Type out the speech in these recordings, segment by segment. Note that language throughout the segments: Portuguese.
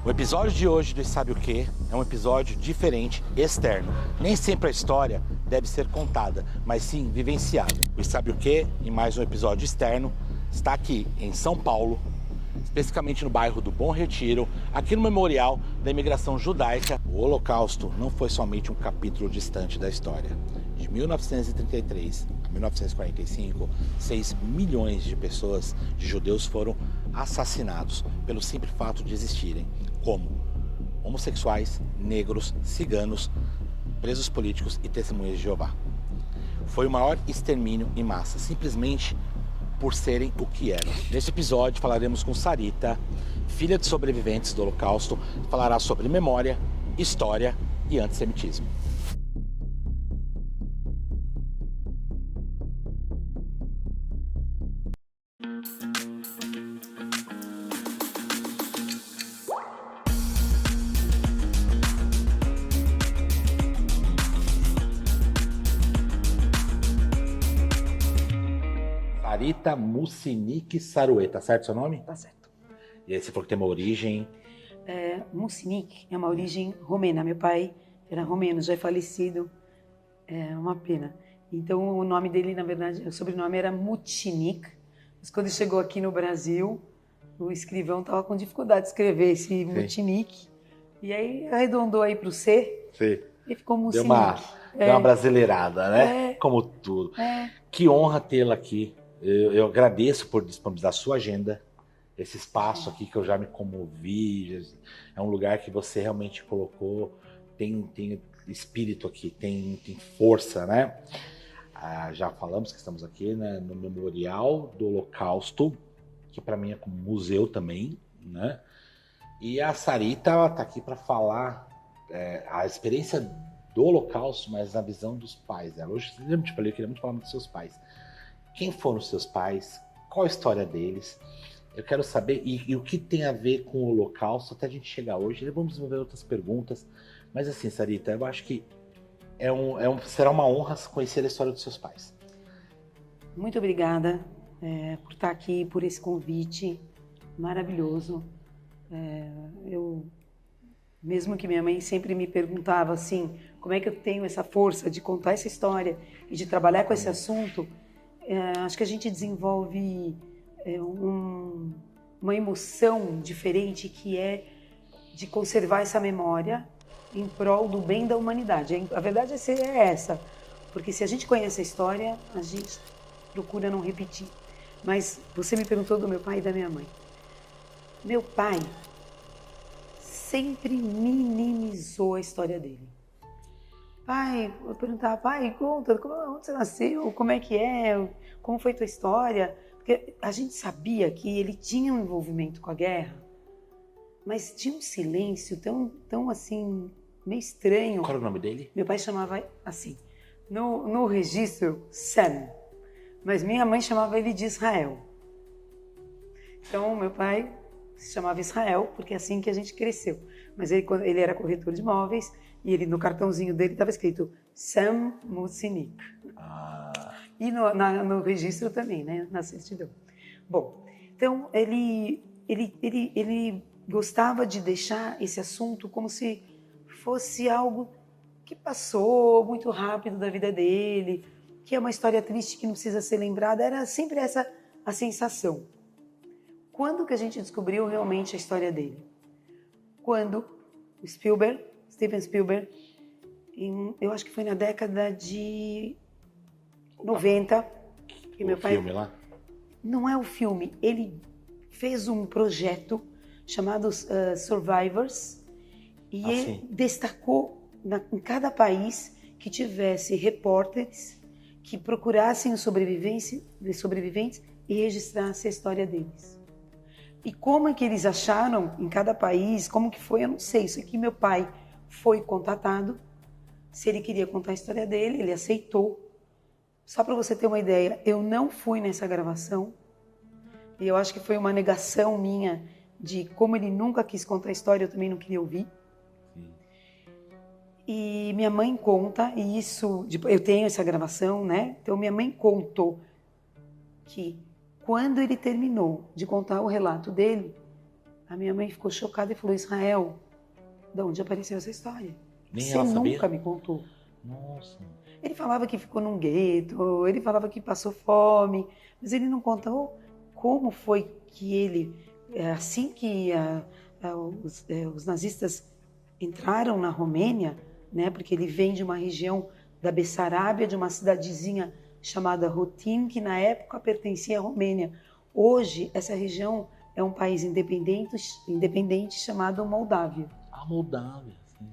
O episódio de hoje do Sabe o Quê? É um episódio diferente, externo. Nem sempre a história deve ser contada, mas sim vivenciada. O Sabe o Quê? Em mais um episódio externo, está aqui em São Paulo, especificamente no bairro do Bom Retiro, aqui no Memorial da Imigração Judaica. O Holocausto não foi somente um capítulo distante da história. De 1933 a 1945, 6 milhões de pessoas, de judeus, foram assassinados pelo simples fato de existirem, como homossexuais, negros, ciganos, presos políticos e testemunhas de Jeová. Foi o maior extermínio em massa, simplesmente por serem o que eram. Neste episódio falaremos com Sarita, filha de sobreviventes do Holocausto, que falará sobre memória, história e antissemitismo. Sarita Mucinic Saruê, tá certo seu nome? Tá certo. E aí você falou que tem uma origem... Mucinic é uma origem romena. Meu pai era romeno, já é falecido. É uma pena. Então o nome dele, na verdade, o sobrenome era Mucinic. Mas quando ele chegou aqui no Brasil, o escrivão estava com dificuldade de escrever esse Mucinic. E aí arredondou aí para o C. Sim. E ficou Mucinic. Deu uma brasileirada, né? Como tudo. Que honra tê-la aqui. Eu agradeço por disponibilizar a sua agenda, esse espaço aqui que eu já me comovi. É um lugar que você realmente colocou, tem espírito aqui, tem força, né? Já falamos que estamos aqui, né, no Memorial do Holocausto, que para mim é como museu também, né? E a Sarita está aqui para falar a experiência do Holocausto, mas na visão dos pais dela. Hoje, eu queria muito falar dos seus pais. Quem foram os seus pais? Qual a história deles? Eu quero saber, e o que tem a ver com o Holocausto, até a gente chegar hoje. Vamos desenvolver outras perguntas. Mas assim, Sarita, eu acho que será uma honra conhecer a história dos seus pais. Muito obrigada por estar aqui, por esse convite maravilhoso. Mesmo que minha mãe sempre me perguntava assim, como é que eu tenho essa força de contar essa história e de trabalhar com esse assunto, acho que a gente desenvolve uma emoção diferente, que é de conservar essa memória em prol do bem da humanidade. A verdade é essa, porque se a gente conhece a história, a gente procura não repetir. Mas você me perguntou do meu pai e da minha mãe. Meu pai sempre minimizou a história dele. Pai, eu perguntava, pai, conta, onde você nasceu, como é que é, como foi tua história? Porque a gente sabia que ele tinha um envolvimento com a guerra, mas tinha um silêncio tão assim, meio estranho. Qual era o nome dele? Meu pai chamava assim, no registro, Sam, mas minha mãe chamava ele de Israel. Então, meu pai se chamava Israel, porque é assim que a gente cresceu. Mas ele era corretor de imóveis, e no cartãozinho dele estava escrito Sam Mucinic. E no registro também, né? Na certidão. Bom, então ele gostava de deixar esse assunto como se fosse algo que passou muito rápido da vida dele, que é uma história triste que não precisa ser lembrada. Era sempre essa a sensação. Quando que a gente descobriu realmente a história dele? Quando o Steven Spielberg, eu acho que foi na década de 90, que meu pai... filme lá? Não é o filme, ele fez um projeto chamado Survivors, e ele destacou em cada país que tivesse repórteres que procurassem os sobreviventes e registrassem a história deles. E como é que eles acharam em cada país, como que foi, eu não sei. Isso aqui meu pai foi contatado, se ele queria contar a história dele, ele aceitou. Só para você ter uma ideia, eu não fui nessa gravação, e eu acho que foi uma negação minha de como ele nunca quis contar a história, eu também não queria ouvir. E minha mãe conta, e isso, eu tenho essa gravação, né? Então minha mãe contou que quando ele terminou de contar o relato dele, A minha mãe ficou chocada e falou, Israel, de onde apareceu essa história? Nem Você ela sabia? nunca me contou. Nossa. Ele falava que ficou num gueto, ele falava que passou fome, mas ele não contou como foi que ele, assim que os nazistas entraram na Romênia, né, porque ele vem de uma região da Bessarábia, de uma cidadezinha chamada Rotim, que na época pertencia à Romênia. Hoje, essa região é um país independente chamado Moldávia. A Moldávia, sim.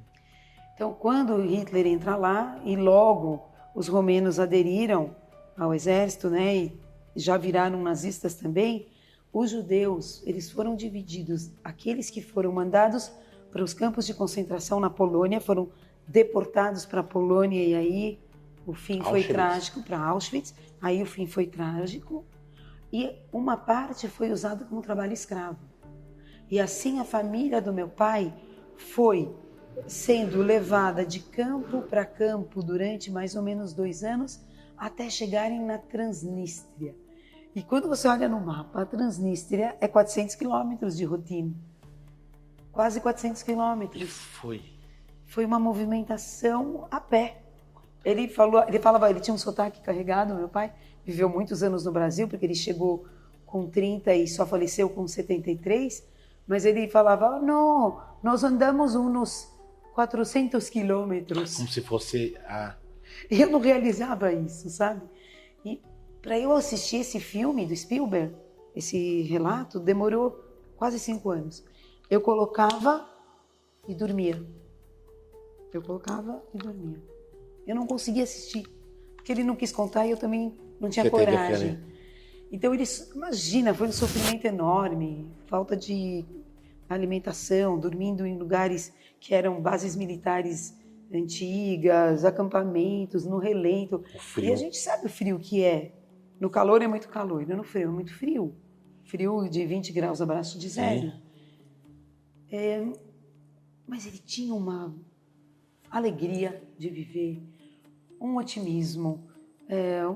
Então, quando Hitler entra lá, e logo os romenos aderiram ao exército, né, e já viraram nazistas também, os judeus, eles foram divididos. Aqueles que foram mandados para os campos de concentração na Polônia foram deportados para a Polônia, e aí o fim foi trágico, para Auschwitz, aí o fim foi trágico, e uma parte foi usada como trabalho escravo. E assim a família do meu pai foi sendo levada de campo para campo durante mais ou menos 2 anos, até chegarem na Transnistria. E quando você olha no mapa, a Transnistria é 400 quilômetros de Rotim. Quase 400 quilômetros. Foi uma movimentação a pé. Ele tinha um sotaque carregado, meu pai viveu muitos anos no Brasil, porque ele chegou com 30 e só faleceu com 73, mas ele falava, não, nós andamos uns 400 quilômetros. Como se fosse a... E eu não realizava isso, sabe? E para eu assistir esse filme do Spielberg, esse relato, demorou quase 5 anos. Eu colocava e dormia. Eu não conseguia assistir, porque ele não quis contar e eu também não tinha coragem. Então, imagina, foi um sofrimento enorme, falta de alimentação, dormindo em lugares que eram bases militares antigas, acampamentos, no relento. E a gente sabe o frio que é. No calor é muito calor, e no frio é muito frio. Frio de 20 graus abaixo de zero. Mas ele tinha uma alegria de viver, um otimismo,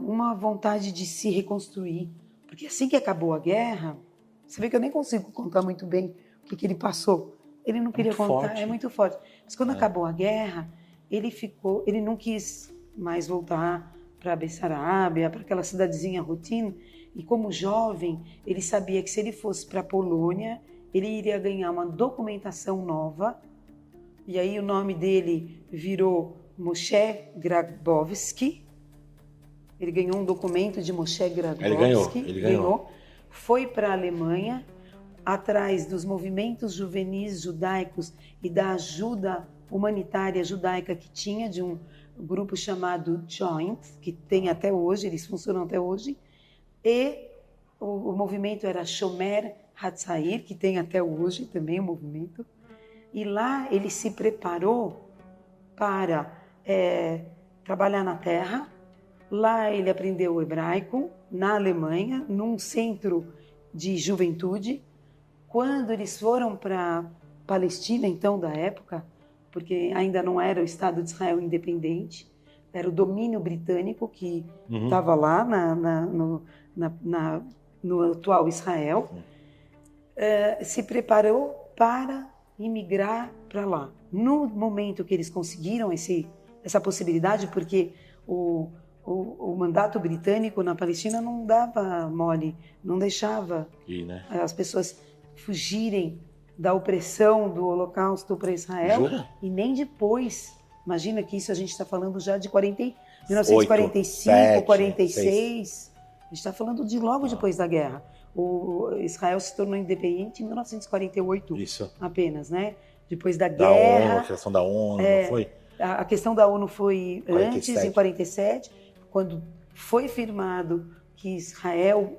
uma vontade de se reconstruir. Porque assim que acabou a guerra, você vê que eu nem consigo contar muito bem o que ele passou. Ele não queria contar, é muito forte. Mas quando acabou a guerra, ele não quis mais voltar para a Bessarábia, para aquela cidadezinha Rotim. E como jovem, ele sabia que se ele fosse para a Polônia, ele iria ganhar uma documentação nova. E aí o nome dele virou Moshe Grabowski. Ele ganhou um documento de Moshe Grabowski. Ele ganhou. Foi para a Alemanha, atrás dos movimentos juvenis judaicos e da ajuda humanitária judaica que tinha, de um grupo chamado Joint, que tem até hoje, eles funcionam até hoje. E o movimento era Shomer Hatzair, que tem até hoje também o movimento. E lá ele se preparou para trabalhar na terra. Lá ele aprendeu o hebraico, na Alemanha, num centro de juventude. Quando eles foram para a Palestina, então, da época, porque ainda não era o Estado de Israel independente, era o domínio britânico que estava lá no atual Israel, se preparou para imigrar para lá. No momento que eles conseguiram essa possibilidade, porque o mandato britânico na Palestina não dava mole, não deixava as pessoas fugirem da opressão do Holocausto para Israel. Jura? E nem depois. Imagina que isso a gente está falando já de 1945, 7, 46. 6. A gente está falando de logo depois da guerra. O Israel se tornou independente em 1948, apenas, né? Depois da guerra. ONU, a questão da ONU, não foi? A questão da ONU foi 47. Antes, em 47, quando foi firmado que Israel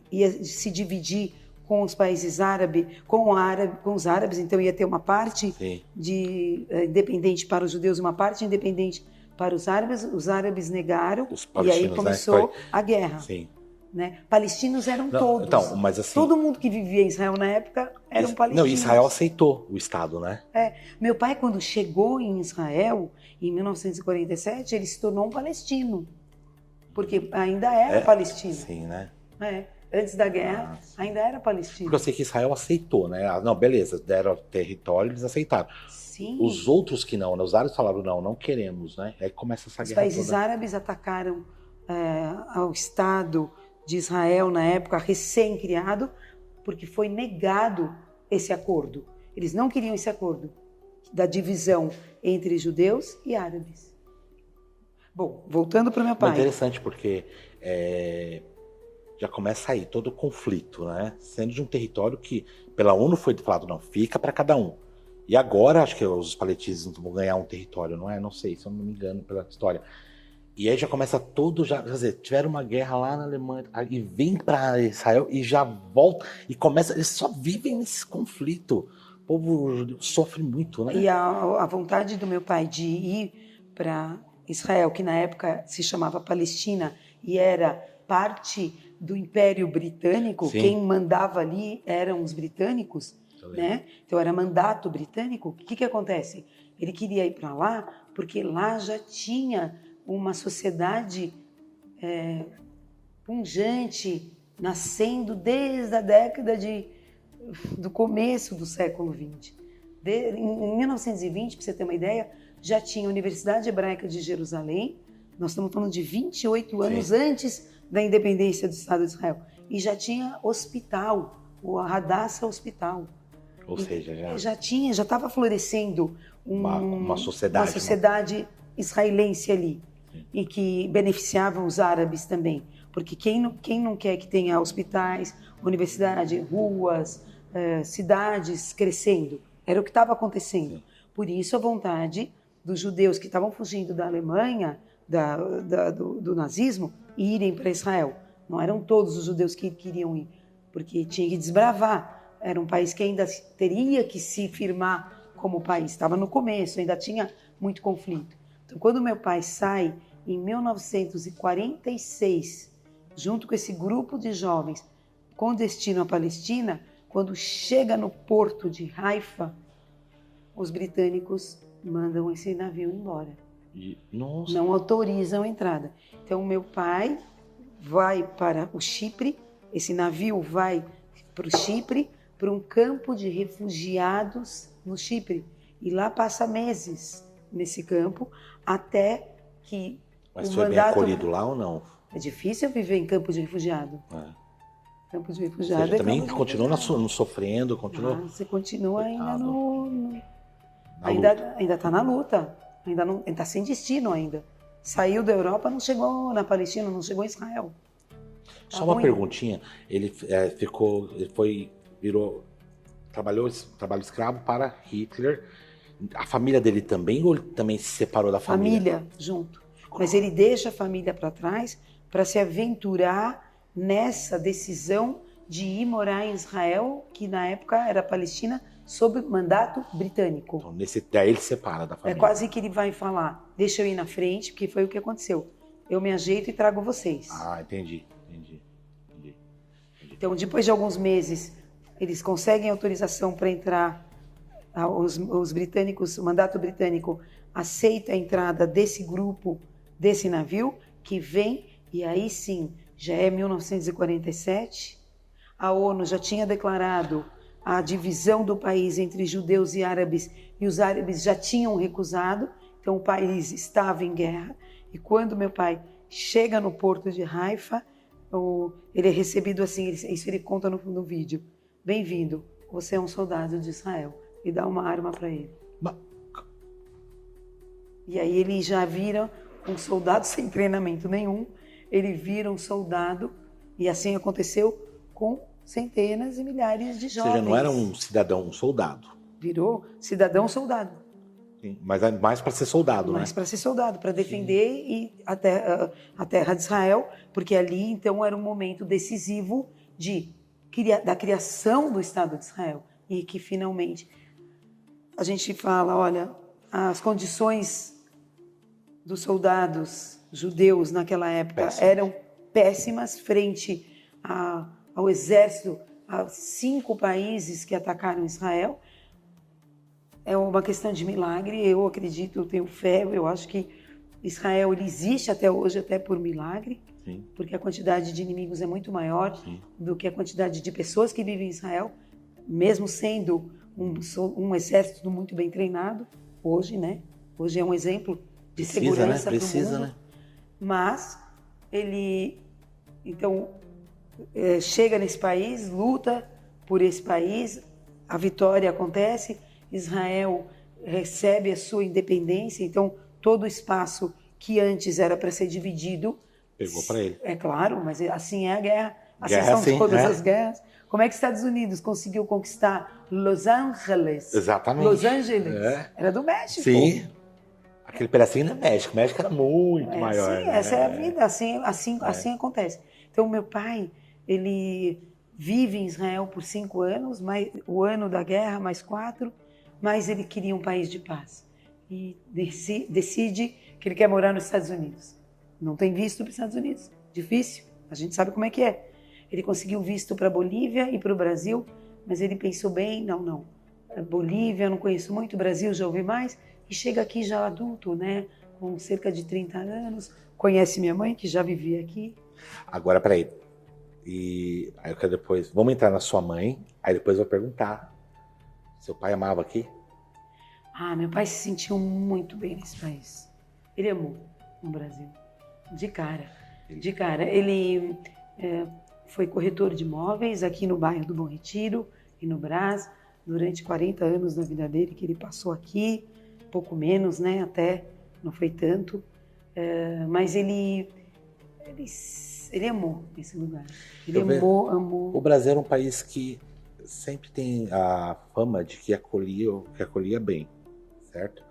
ia se dividir com os países árabes, com os árabes, então ia ter uma parte independente para os judeus e uma parte independente para os árabes negaram, e aí começou a guerra. Sim. Né? Palestinos eram todos. Então, mas assim, todo mundo que vivia em Israel na época eram palestinos. Não, Israel aceitou o Estado, né? Meu pai, quando chegou em Israel, em 1947, ele se tornou um palestino. Porque ainda era palestino. Sim, né? Antes da guerra, ainda era Palestina. Porque eu sei que Israel aceitou, né? Não, beleza, deram território, eles aceitaram. Sim. Os outros que não, né? Os árabes falaram, não queremos, né? Aí começa essa guerra toda. Os países árabes atacaram ao Estado de Israel, na época, recém-criado, porque foi negado esse acordo. Eles não queriam esse acordo da divisão entre judeus e árabes. Bom, voltando para o meu pai. É interessante porque já começa aí todo o conflito, né? Sendo de um território que pela ONU foi falado, não, fica para cada um. E agora acho que os palestinos vão ganhar um território, não é? Não sei, se eu não me engano pela história. E aí já começa todo, quer dizer, tiveram uma guerra lá na Alemanha e vem para Israel e já volta e começa, eles só vivem nesse conflito. O povo judeu sofre muito, né? E a vontade do meu pai de ir para Israel, que na época se chamava Palestina e era parte do Império Britânico, Sim. Quem mandava ali eram os britânicos, né? Então era mandato britânico. O que acontece? Ele queria ir para lá porque lá já tinha uma sociedade pujante, nascendo desde a década do começo do século XX. Em 1920, para você ter uma ideia, já tinha a Universidade Hebraica de Jerusalém, nós estamos falando de 28 anos Sim. antes da independência do Estado de Israel, e já tinha hospital, o Hadassah Hospital. Ou seja, já estava florescendo uma sociedade israelense ali, e que beneficiava os árabes também, porque quem não quer que tenha hospitais, universidade, ruas, cidades crescendo? Era o que estava acontecendo. Sim. Por isso a vontade dos judeus que estavam fugindo da Alemanha, do nazismo, irem para Israel. Não eram todos os judeus que queriam ir, porque tinha que desbravar. Era um país que ainda teria que se firmar como país. Estava no começo, ainda tinha muito conflito. Então, quando meu pai sai, em 1946, junto com esse grupo de jovens com destino à Palestina, quando chega no porto de Haifa, os britânicos mandam esse navio embora. Nossa. Não autorizam a entrada. Então, meu pai vai para o Chipre, esse navio vai para o Chipre, para um campo de refugiados no Chipre. E lá passa meses nesse campo, até que Mas o foi mandato... bem acolhido lá ou não? É difícil viver em campo de refugiado. Campo de refugiado. Ou seja, também continua sofrendo, continua... você continua ainda ainda está na luta, ainda está sem destino ainda. Saiu da Europa, não chegou na Palestina, não chegou em Israel. Só uma perguntinha, ele trabalhou trabalho escravo para Hitler. A família dele também, ou ele também se separou da família? Família, junto. Mas ele deixa a família para trás para se aventurar nessa decisão de ir morar em Israel, que na época era Palestina, sob mandato britânico. Então, daí ele se separa da família. É quase que ele vai falar, deixa eu ir na frente, porque foi o que aconteceu. Eu me ajeito e trago vocês. Ah, entendi. Então, depois de alguns meses, eles conseguem autorização para entrar. Os britânicos, o mandato britânico aceita a entrada desse grupo, desse navio, que vem, e aí sim, já é 1947, a ONU já tinha declarado a divisão do país entre judeus e árabes, e os árabes já tinham recusado, então o país estava em guerra, e quando meu pai chega no porto de Haifa, ele é recebido assim, isso ele conta no vídeo, bem-vindo, você é um soldado de Israel. E dá uma arma para ele. E aí ele já vira um soldado sem treinamento nenhum, ele vira um soldado, e assim aconteceu com centenas e milhares de jovens. Ou seja, não era um cidadão, um soldado. Virou cidadão-soldado. Sim, mas é mais para ser soldado, mais para ser soldado, para defender a terra de Israel, porque ali então era um momento decisivo da criação do Estado de Israel, e que finalmente a gente fala, olha, as condições dos soldados judeus naquela época eram péssimas frente ao exército, a 5 países que atacaram Israel. É uma questão de milagre, eu acredito, eu tenho fé, eu acho que Israel ele existe até hoje, até por milagre. Sim. Porque a quantidade de inimigos é muito maior do que a quantidade de pessoas que vivem em Israel, mesmo sendo um exército muito bem treinado, hoje, né? Hoje é um exemplo de segurança para o mundo. Né? Mas ele, então, chega nesse país, luta por esse país, a vitória acontece, Israel recebe a sua independência, então todo o espaço que antes era para ser dividido pegou para ele. É claro, mas assim é a guerra. Assim são todas as guerras. Como é que os Estados Unidos conseguiu conquistar Los Angeles? Exatamente. Los Angeles. Era do México. Sim. Aquele pedacinho não é México. O México era muito maior. Sim, essa é a vida. Assim acontece. Então, meu pai, ele vive em Israel por 5 anos, o ano da guerra, mais 4, mas ele queria um país de paz. E decide que ele quer morar nos Estados Unidos. Não tem visto para os Estados Unidos. Difícil. A gente sabe como é que é. Ele conseguiu visto para a Bolívia e para o Brasil, mas ele pensou bem, não. Bolívia, não conheço muito, Brasil já ouvi mais. E chega aqui já adulto, né? Com cerca de 30 anos. Conhece minha mãe, que já vivia aqui. Agora, peraí. E aí eu quero depois... Vamos entrar na sua mãe, aí depois eu vou perguntar. Seu pai amava aqui? Meu pai se sentiu muito bem nesse país. Ele amou no Brasil. De cara. Ele foi corretor de imóveis aqui no bairro do Bom Retiro e no Brás, durante 40 anos da vida dele que ele passou aqui, pouco menos, né? Até, não foi tanto. Mas ele amou esse lugar. Ele amou. O Brasil era um país que sempre tem a fama de que acolhia bem, certo?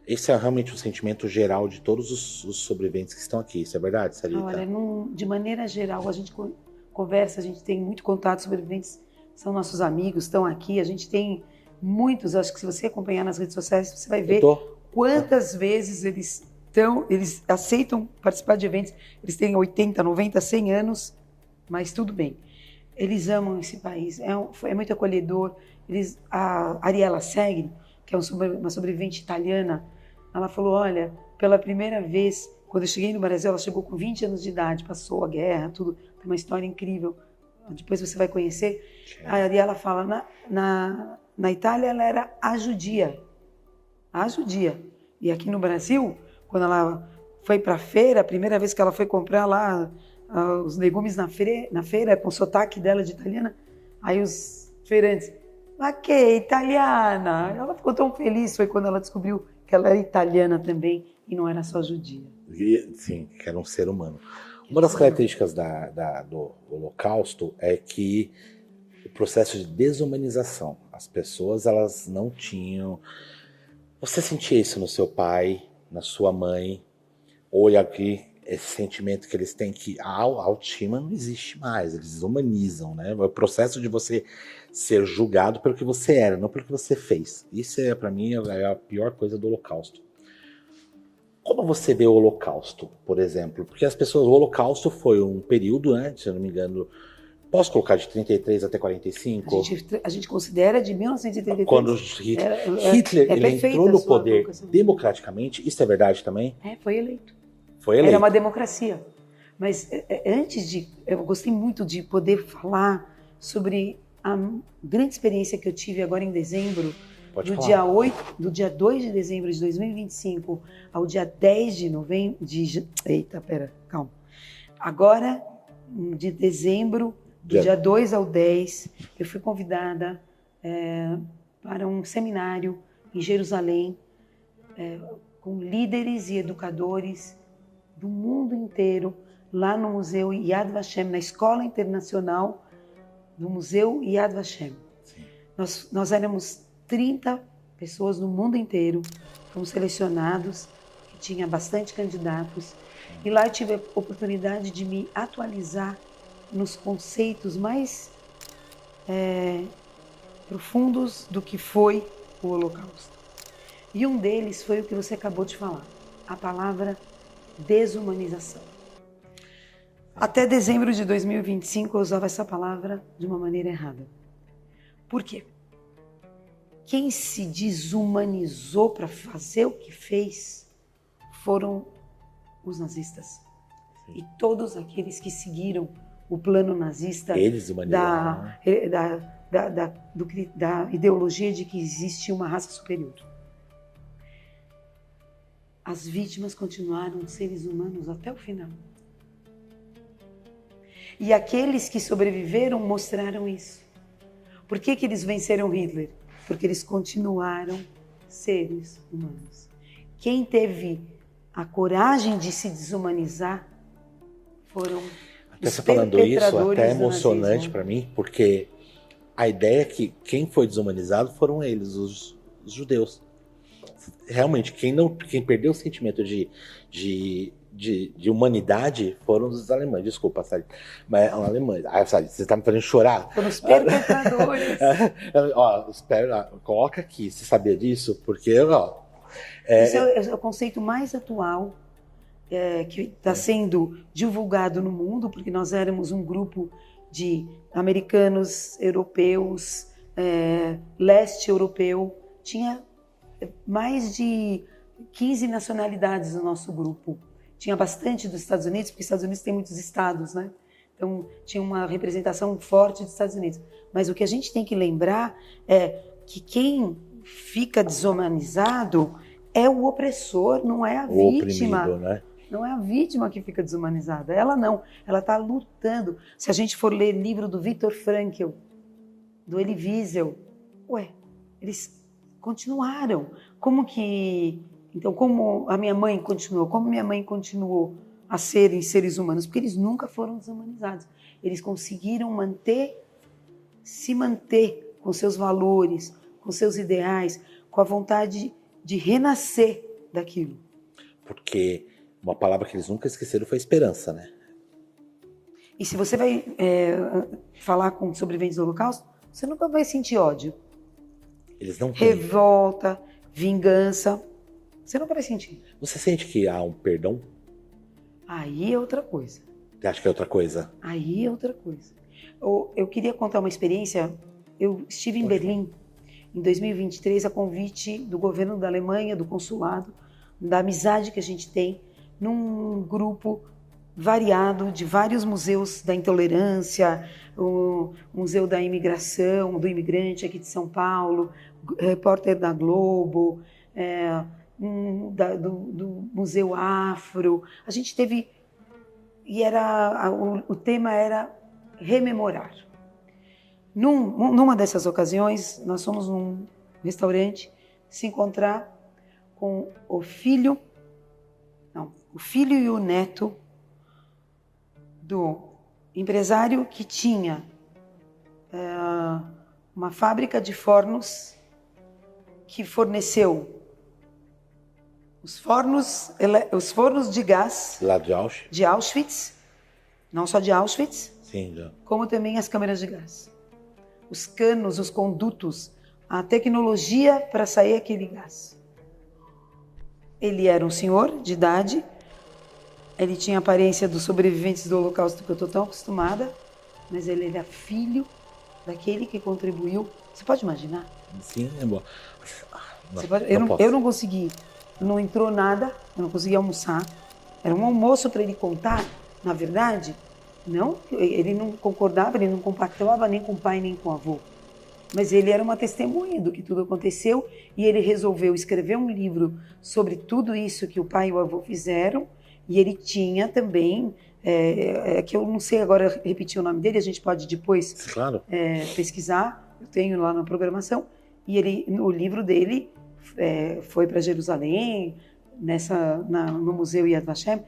Esse é realmente o sentimento geral de todos os sobreviventes que estão aqui, isso é verdade, Sarita? Olha, de maneira geral, a gente conversa, a gente tem muito contato, sobreviventes são nossos amigos, estão aqui, a gente tem muitos, acho que se você acompanhar nas redes sociais, você vai ver quantas vezes eles aceitam participar de eventos, eles têm 80, 90, 100 anos, mas tudo bem. Eles amam esse país, é muito acolhedor. A Ariela Segre, que é uma sobrevivente italiana, ela falou, olha, pela primeira vez, quando eu cheguei no Brasil, ela chegou com 20 anos de idade, passou a guerra, tudo, tem uma história incrível, depois você vai conhecer. A Ariela fala, na Itália ela era a judia, e aqui no Brasil, quando ela foi para a feira, a primeira vez que ela foi comprar lá os legumes na feira, com o sotaque dela de italiana, aí os feirantes, ma che italiana? Ela ficou tão feliz, foi quando ela descobriu que ela era italiana também e não era só judia. Sim, que era um ser humano. Uma das características do Holocausto é que o processo de desumanização, as pessoas elas não tinham... Você sentia isso no seu pai, na sua mãe, ou aqui esse sentimento que eles têm que a autoestima não existe mais, eles desumanizam, né? O processo de você ser julgado pelo que você era, não pelo que você fez. Isso para mim é a pior coisa do Holocausto. Como você vê o Holocausto, por exemplo? Porque o Holocausto foi um período, né, se eu não me engano, posso colocar de 33 até 45? A gente considera de 1933. Quando Hitler ele entrou no poder democraticamente, isso é verdade também? Foi eleito. Foi eleito. Era uma democracia. Mas eu gostei muito de poder falar sobre a grande experiência que eu tive agora em dezembro, do dia 2 de dezembro de 2025 ao dia 10 de novembro, calma. Agora, de dezembro, do dia 2 ao 10, eu fui convidada para um seminário em Jerusalém, com líderes e educadores do mundo inteiro, lá no Museu Yad Vashem, na Escola Internacional do Museu Yad Vashem. Nós éramos 30 pessoas no mundo inteiro, fomos selecionados, tinha bastante candidatos, e lá eu tive a oportunidade de me atualizar nos conceitos mais profundos do que foi o Holocausto. E um deles foi o que você acabou de falar, a palavra desumanização. Até dezembro de 2025 eu usava essa palavra de uma maneira errada. Por quê? Quem se desumanizou para fazer o que fez foram os nazistas. Sim. E todos aqueles que seguiram o plano nazista eles humanizaram, da ideologia de que existe uma raça superior. As vítimas continuaram seres humanos até o final. E aqueles que sobreviveram mostraram isso. Por que eles venceram Hitler? Porque eles continuaram seres humanos. Quem teve a coragem de se desumanizar foram os você falando isso, até é emocionante para mim, porque a ideia é que quem foi desumanizado foram eles, os judeus. Realmente, quem perdeu o sentimento de humanidade foram os alemães. Desculpa, sabe? Mas alemães. Sabe, você está me fazendo chorar. Foram os perpetradores. Coloca aqui, você sabia disso? Porque, esse é o conceito mais atual que está sendo divulgado no mundo, porque nós éramos um grupo de americanos, europeus, leste europeu. Tinha mais de 15 nacionalidades no nosso grupo. Tinha bastante dos Estados Unidos, porque os Estados Unidos tem muitos estados, né? Então, tinha uma representação forte dos Estados Unidos. Mas o que a gente tem que lembrar é que quem fica desumanizado é o opressor, não é a vítima. Oprimido, né? Não é a vítima que fica desumanizada. Ela não. Ela está lutando. Se a gente for ler livro do Viktor Frankl, do Elie Wiesel, eles continuaram. Então, como a minha mãe continuou? Como minha mãe continuou a serem seres humanos? Porque eles nunca foram desumanizados. Eles conseguiram se manter com seus valores, com seus ideais, com a vontade de renascer daquilo. Porque uma palavra que eles nunca esqueceram foi esperança, né? E se você vai falar com sobreviventes do Holocausto, você nunca vai sentir ódio. Eles não têm. Revolta, vingança. Você nunca vai sentir. Você sente que há um perdão? Aí é outra coisa. Você acha que é outra coisa? Aí é outra coisa. Eu queria contar uma experiência. Eu estive em Berlim em 2023 a convite do governo da Alemanha, do consulado, da amizade que a gente tem, num grupo variado de vários museus da intolerância, o Museu da Imigração, do Imigrante aqui de São Paulo, repórter da Globo, do Museu Afro. A gente teve, e o tema era rememorar. Numa dessas ocasiões, nós fomos num restaurante se encontrar com o filho e o neto do empresário que tinha uma fábrica de fornos que forneceu os fornos de gás lá de Auschwitz, não só de Auschwitz, sim, já. Como também as câmeras de gás, os canos, os condutos, a tecnologia para sair aquele gás. Ele era um senhor de idade, ele tinha a aparência dos sobreviventes do Holocausto que eu estou tão acostumada, mas ele era filho daquele que contribuiu. Você pode imaginar? Sim, é bom. Eu não consegui, não entrou nada, eu não consegui almoçar. Era um almoço para ele contar, na verdade, não, ele não concordava, ele não compactuava nem com o pai nem com o avô. Mas ele era uma testemunha do que tudo aconteceu e ele resolveu escrever um livro sobre tudo isso que o pai e o avô fizeram. E ele tinha também, que eu não sei agora repetir o nome dele, a gente pode depois pesquisar, eu tenho lá na programação. E o livro dele foi para Jerusalém, no Museu Yad Vashem,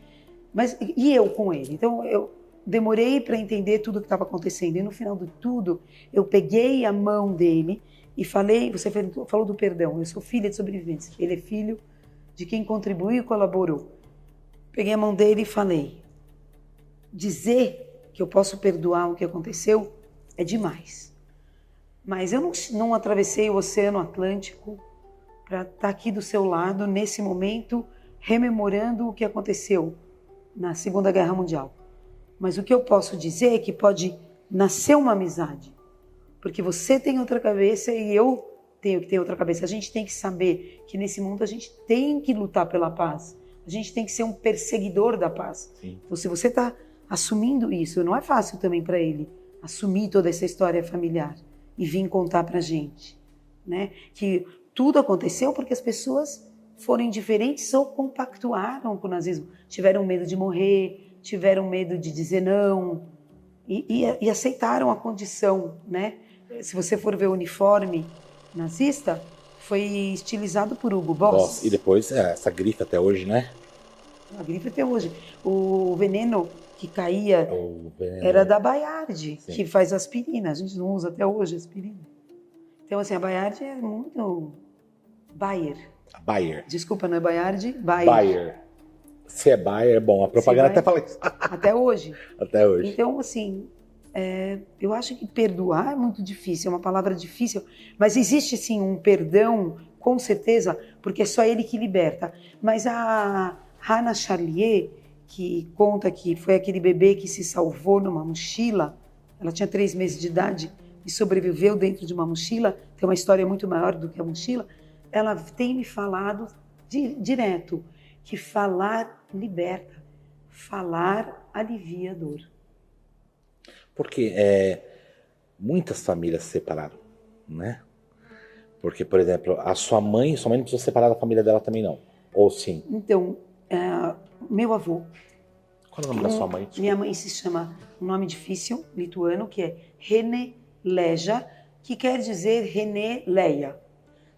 e eu com ele. Então eu demorei para entender tudo o que estava acontecendo. E no final de tudo, eu peguei a mão dele e falei, você falou do perdão, eu sou filha de sobreviventes, ele é filho de quem contribuiu e colaborou. Peguei a mão dele e falei, dizer que eu posso perdoar o que aconteceu é demais. Mas eu não atravessei o Oceano Atlântico para estar aqui do seu lado, nesse momento, rememorando o que aconteceu na Segunda Guerra Mundial. Mas o que eu posso dizer é que pode nascer uma amizade. Porque você tem outra cabeça e eu tenho que ter outra cabeça. A gente tem que saber que nesse mundo a gente tem que lutar pela paz. A gente tem que ser um perseguidor da paz. Sim. Então, se você está assumindo isso, não é fácil também para ele assumir toda essa história familiar e vir contar para a gente, né? Que tudo aconteceu porque as pessoas foram indiferentes ou compactuaram com o nazismo. Tiveram medo de morrer, tiveram medo de dizer não e aceitaram a condição, né? Se você for ver o uniforme nazista, foi estilizado por Hugo Boss. E depois, essa grife até hoje, né? A grife até hoje. O veneno que caía era da Bayard, que faz aspirina. A gente não usa até hoje aspirina. Então, assim, a Bayard é muito... Bayer. Bayer. Desculpa, não é Bayard? Bayer. Se é Bayer, é bom. A propaganda até fala isso. Até hoje. Até hoje. Então, assim, eu acho que perdoar é muito difícil, é uma palavra difícil, mas existe, sim, um perdão, com certeza, porque é só ele que liberta. Mas a Hannah Charlier, que conta que foi aquele bebê que se salvou numa mochila, ela tinha 3 meses de idade e sobreviveu dentro de uma mochila, tem uma história muito maior do que a mochila, ela tem me falado direto que falar liberta, falar alivia a dor. Porque muitas famílias se separaram, né? Porque, por exemplo, a sua mãe não precisou separar da família dela também, não? Ou sim? Então, meu avô... Qual é o nome da sua mãe? Minha mãe se chama, um nome difícil, lituano, que é René Leja, que quer dizer René Leia.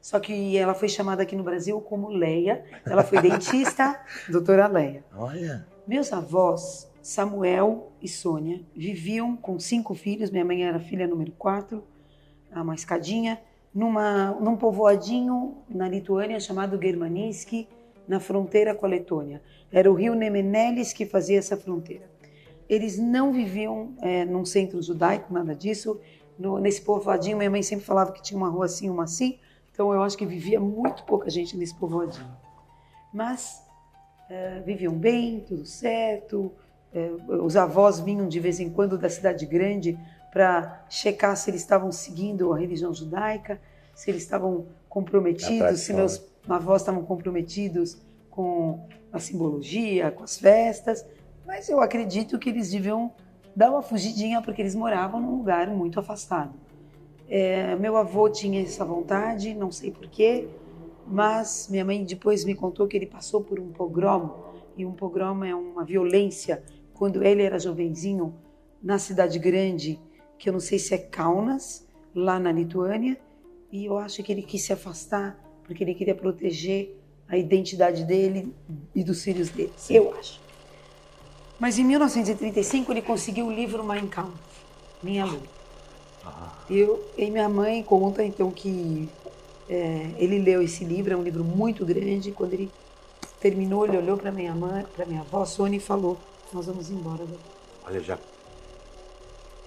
Só que ela foi chamada aqui no Brasil como Leia. Ela foi dentista, doutora Leia. Olha. Meus avós, Samuel e Sônia, viviam com 5 filhos. Minha mãe era filha número 4, uma escadinha, num povoadinho na Lituânia chamado Germaninski, na fronteira com a Letônia. Era o rio Nemenelis que fazia essa fronteira. Eles não viviam num centro judaico, nada disso. Nesse povoadinho, minha mãe sempre falava que tinha uma rua assim, uma assim. Então, eu acho que vivia muito pouca gente nesse povoadinho. Mas viviam bem, tudo certo. Os avós vinham de vez em quando da cidade grande para checar se eles estavam seguindo a religião judaica, se eles estavam comprometidos, se meus avós estavam comprometidos com a simbologia, com as festas. Mas eu acredito que eles deviam dar uma fugidinha porque eles moravam num lugar muito afastado. Meu avô tinha essa vontade, não sei porquê, mas minha mãe depois me contou que ele passou por um pogrom, e um pogrom é uma violência, quando ele era jovenzinho, na cidade grande, que eu não sei se é Kaunas, lá na Lituânia, e eu acho que ele quis se afastar, porque ele queria proteger a identidade dele e dos filhos dele, sim, eu acho. Mas em 1935 ele conseguiu o livro Mein Kampf, Minha Luta. E minha mãe conta então que ele leu esse livro, é um livro muito grande. Quando ele terminou, ele olhou para minha avó Sônia e falou: nós vamos embora daqui. Olha, já.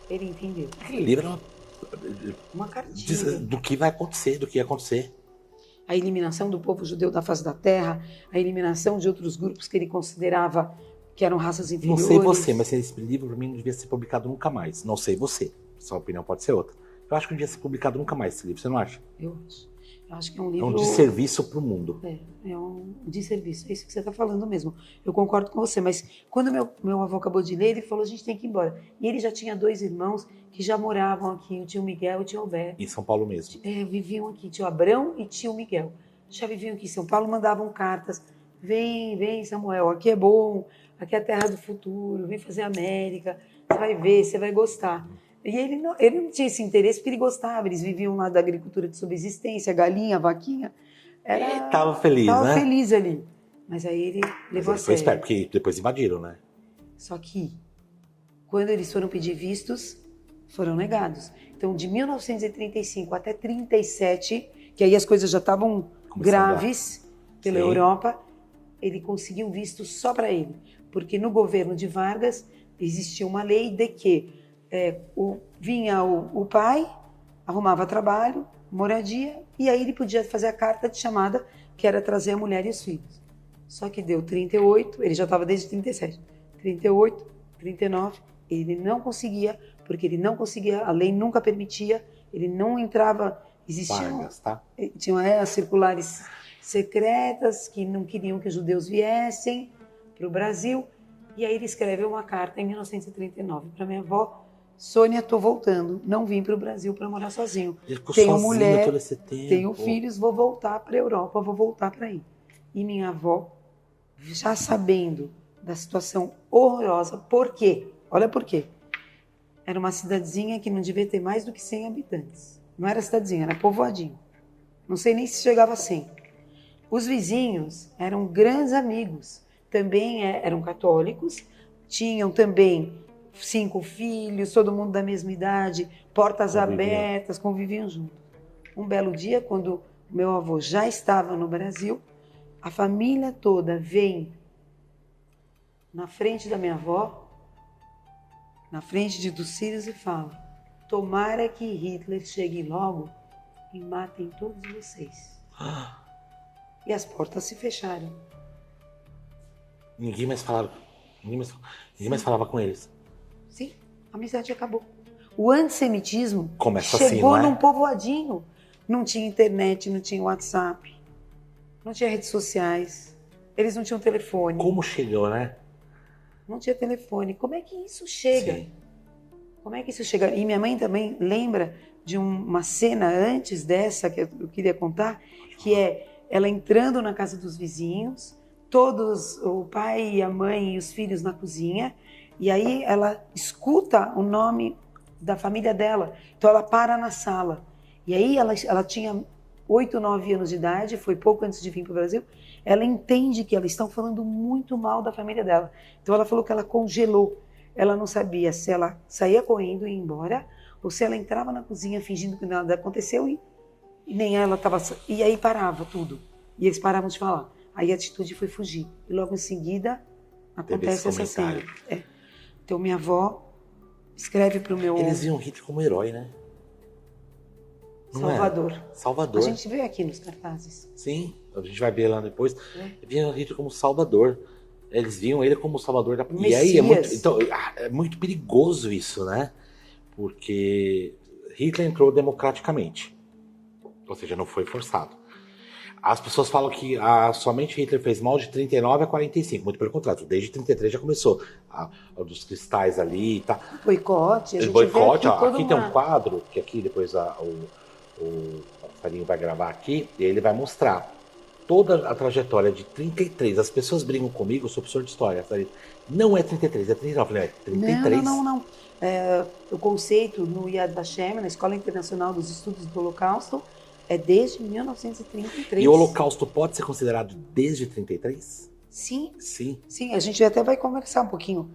Ele entendeu. Aquele livro é uma cartilha do que vai acontecer, do que ia acontecer. A eliminação do povo judeu da face da terra, a eliminação de outros grupos que ele considerava que eram raças inferiores. Não sei você, mas esse livro para mim não devia ser publicado nunca mais. Não sei você. Sua opinião pode ser outra. Eu acho que não devia ser publicado nunca mais esse livro, você não acha? Eu acho. Eu acho que é um livro... É um desserviço para o mundo. É um desserviço, é isso que você está falando mesmo. Eu concordo com você, mas quando meu avô acabou de ler, ele falou: a gente tem que ir embora. E ele já tinha 2 irmãos que já moravam aqui, o tio Miguel e o tio Alberto. Em São Paulo mesmo. Viviam aqui, tio Abrão e tio Miguel. Já viviam aqui em São Paulo, mandavam cartas. Vem Samuel, aqui é bom, aqui é a terra do futuro, vem fazer América, você vai ver, você vai gostar. E ele não tinha esse interesse porque ele gostava, eles viviam lá da agricultura de subsistência, galinha, vaquinha. Tava feliz, né? Tava feliz ali. Mas aí ele levou a sério. Foi esperto, porque depois invadiram, né? Só que, quando eles foram pedir vistos, foram negados. Então, de 1935 até 1937, que aí as coisas já estavam graves pela Europa, ele conseguiu visto só para ele. Porque no governo de Vargas existia uma lei de que vinha o pai, arrumava trabalho, moradia, e aí ele podia fazer a carta de chamada, que era trazer a mulher e os filhos. Só que deu 38, ele já estava desde 37, 38, 39, ele não conseguia, porque ele não conseguia, a lei nunca permitia, ele não entrava, existiam... Vargas, tá? Tinham as circulares secretas que não queriam que os judeus viessem para o Brasil. E aí ele escreve uma carta em 1939 para minha avó: Sônia, estou voltando, não vim para o Brasil para morar sozinho. Ele ficou Tenho sozinho mulher, todo esse tempo. tenho filhos, vou voltar para a Europa, vou voltar para aí. E minha avó, já sabendo da situação horrorosa, por quê? Olha por quê. Era uma cidadezinha que não devia ter mais do que 100 habitantes. Não era cidadezinha, era povoadinho. Não sei nem se chegava a 100. Os vizinhos eram grandes amigos. Também eram católicos, tinham também 5 filhos, todo mundo da mesma idade, portas abertas, conviviam juntos. Um belo dia, quando meu avô já estava no Brasil, a família toda vem na frente da minha avó, na frente dos filhos, e fala: tomara que Hitler chegue logo e matem todos vocês. E as portas se fecharam. Ninguém mais falava com eles. Sim, a amizade acabou. O antissemitismo assim, chegou não é? num povoadinho. Não tinha internet, não tinha WhatsApp, não tinha redes sociais, eles não tinham telefone. Como chegou, né? Não tinha telefone. Como é que isso chega? Sim. Como é que isso chega? E minha mãe também lembra de uma cena antes dessa que eu queria contar, que é ela entrando na casa dos vizinhos, todos, o pai e a mãe e os filhos na cozinha, e aí ela escuta o nome da família dela. Então ela para na sala. E aí ela tinha 8, 9 anos de idade, foi pouco antes de vir para o Brasil. Ela entende que elas estão falando muito mal da família dela. Então ela falou que ela congelou. Ela não sabia se ela saía correndo e ia embora, ou se ela entrava na cozinha fingindo que nada aconteceu e nem ela estava... E aí parava tudo. E eles paravam de falar. Aí a atitude foi fugir. E logo em seguida acontece essa cena. Então minha avó escreve para o meu... Eles viam Hitler como herói, né? Não Salvador. É? Salvador. A gente vê aqui nos cartazes. Sim, a gente vai ver lá depois. Viam Hitler como Salvador. Eles viam ele como Salvador da... Messias. E aí é muito perigoso isso, né? Porque Hitler entrou democraticamente. Ou seja, não foi forçado. As pessoas falam que somente Hitler fez mal de 39 a 45. Muito pelo contrário, desde 33 já começou a dos cristais ali e tá. Boicote. A gente Boicote, vê aqui tem um quadro, que aqui depois o Farinho vai gravar aqui, e ele vai mostrar toda a trajetória de 33. As pessoas brincam comigo, eu sou professor de história. Não é 33, é 39. Eu falei, é 33? Não. O conceito no Yad Vashem, na Escola Internacional dos Estudos do Holocausto, é desde 1933. E o Holocausto pode ser considerado desde 33? Sim. Sim. Sim, a gente até vai conversar um pouquinho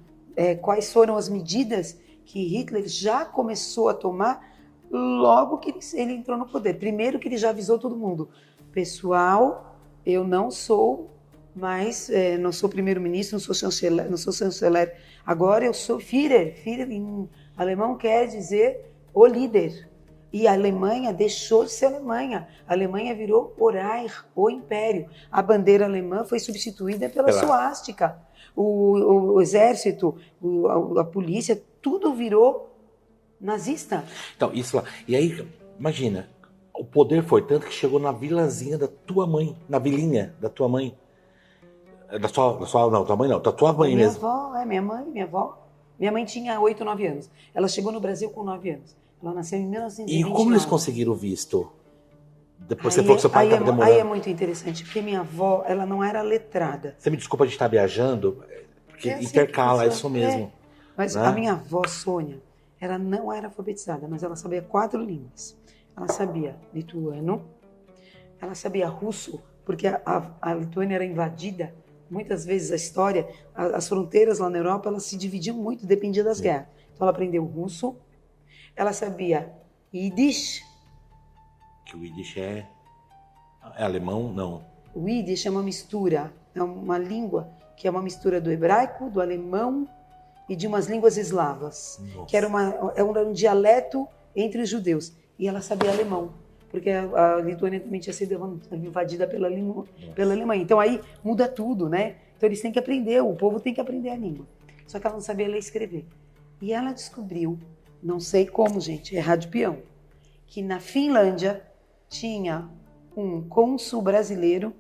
quais foram as medidas que Hitler já começou a tomar logo que ele entrou no poder. Primeiro que ele já avisou todo mundo: pessoal, eu não sou mais, não sou primeiro-ministro, não sou chanceler, agora eu sou Führer. Führer em alemão quer dizer o líder. E a Alemanha deixou de ser Alemanha. A Alemanha virou o Reich, o Império. A bandeira alemã foi substituída pela suástica. O exército, a polícia, tudo virou nazista. Então, isso lá. E aí, imagina, o poder foi tanto que chegou na vilazinha da tua mãe, na vilinha da tua mãe. Da tua mãe não, da tua mãe mesmo. Minha avó. Minha mãe tinha 8, 9 anos. Ela chegou no Brasil com 9 anos. Ela nasceu em 1929. E como eles conseguiram o visto? Depois você falou que seu pai estava demorando. Aí é muito interessante, porque minha avó, ela não era letrada. Você me desculpa de estar viajando, porque intercala, é isso mesmo. Mas né? A minha avó, Sônia, ela não era alfabetizada, mas ela sabia 4 línguas. Ela sabia lituano, ela sabia russo, porque a Lituânia era invadida. Muitas vezes a história, as fronteiras lá na Europa, elas se dividiam muito, dependia das guerras. Então ela aprendeu russo, ela sabia Yiddish. Que o Yiddish é alemão? Não. O Yiddish é uma mistura, é uma língua que é uma mistura do hebraico, do alemão e de umas línguas eslavas. Nossa. Que era um dialeto entre os judeus. E ela sabia alemão, porque a Lituânia também tinha sido invadida pela Alemanha. Então aí muda tudo, né? Então eles têm que aprender, o povo tem que aprender a língua. Só que ela não sabia ler e escrever. E ela descobriu, não sei como, gente, é rádio peão, que na Finlândia tinha um cônsul brasileiro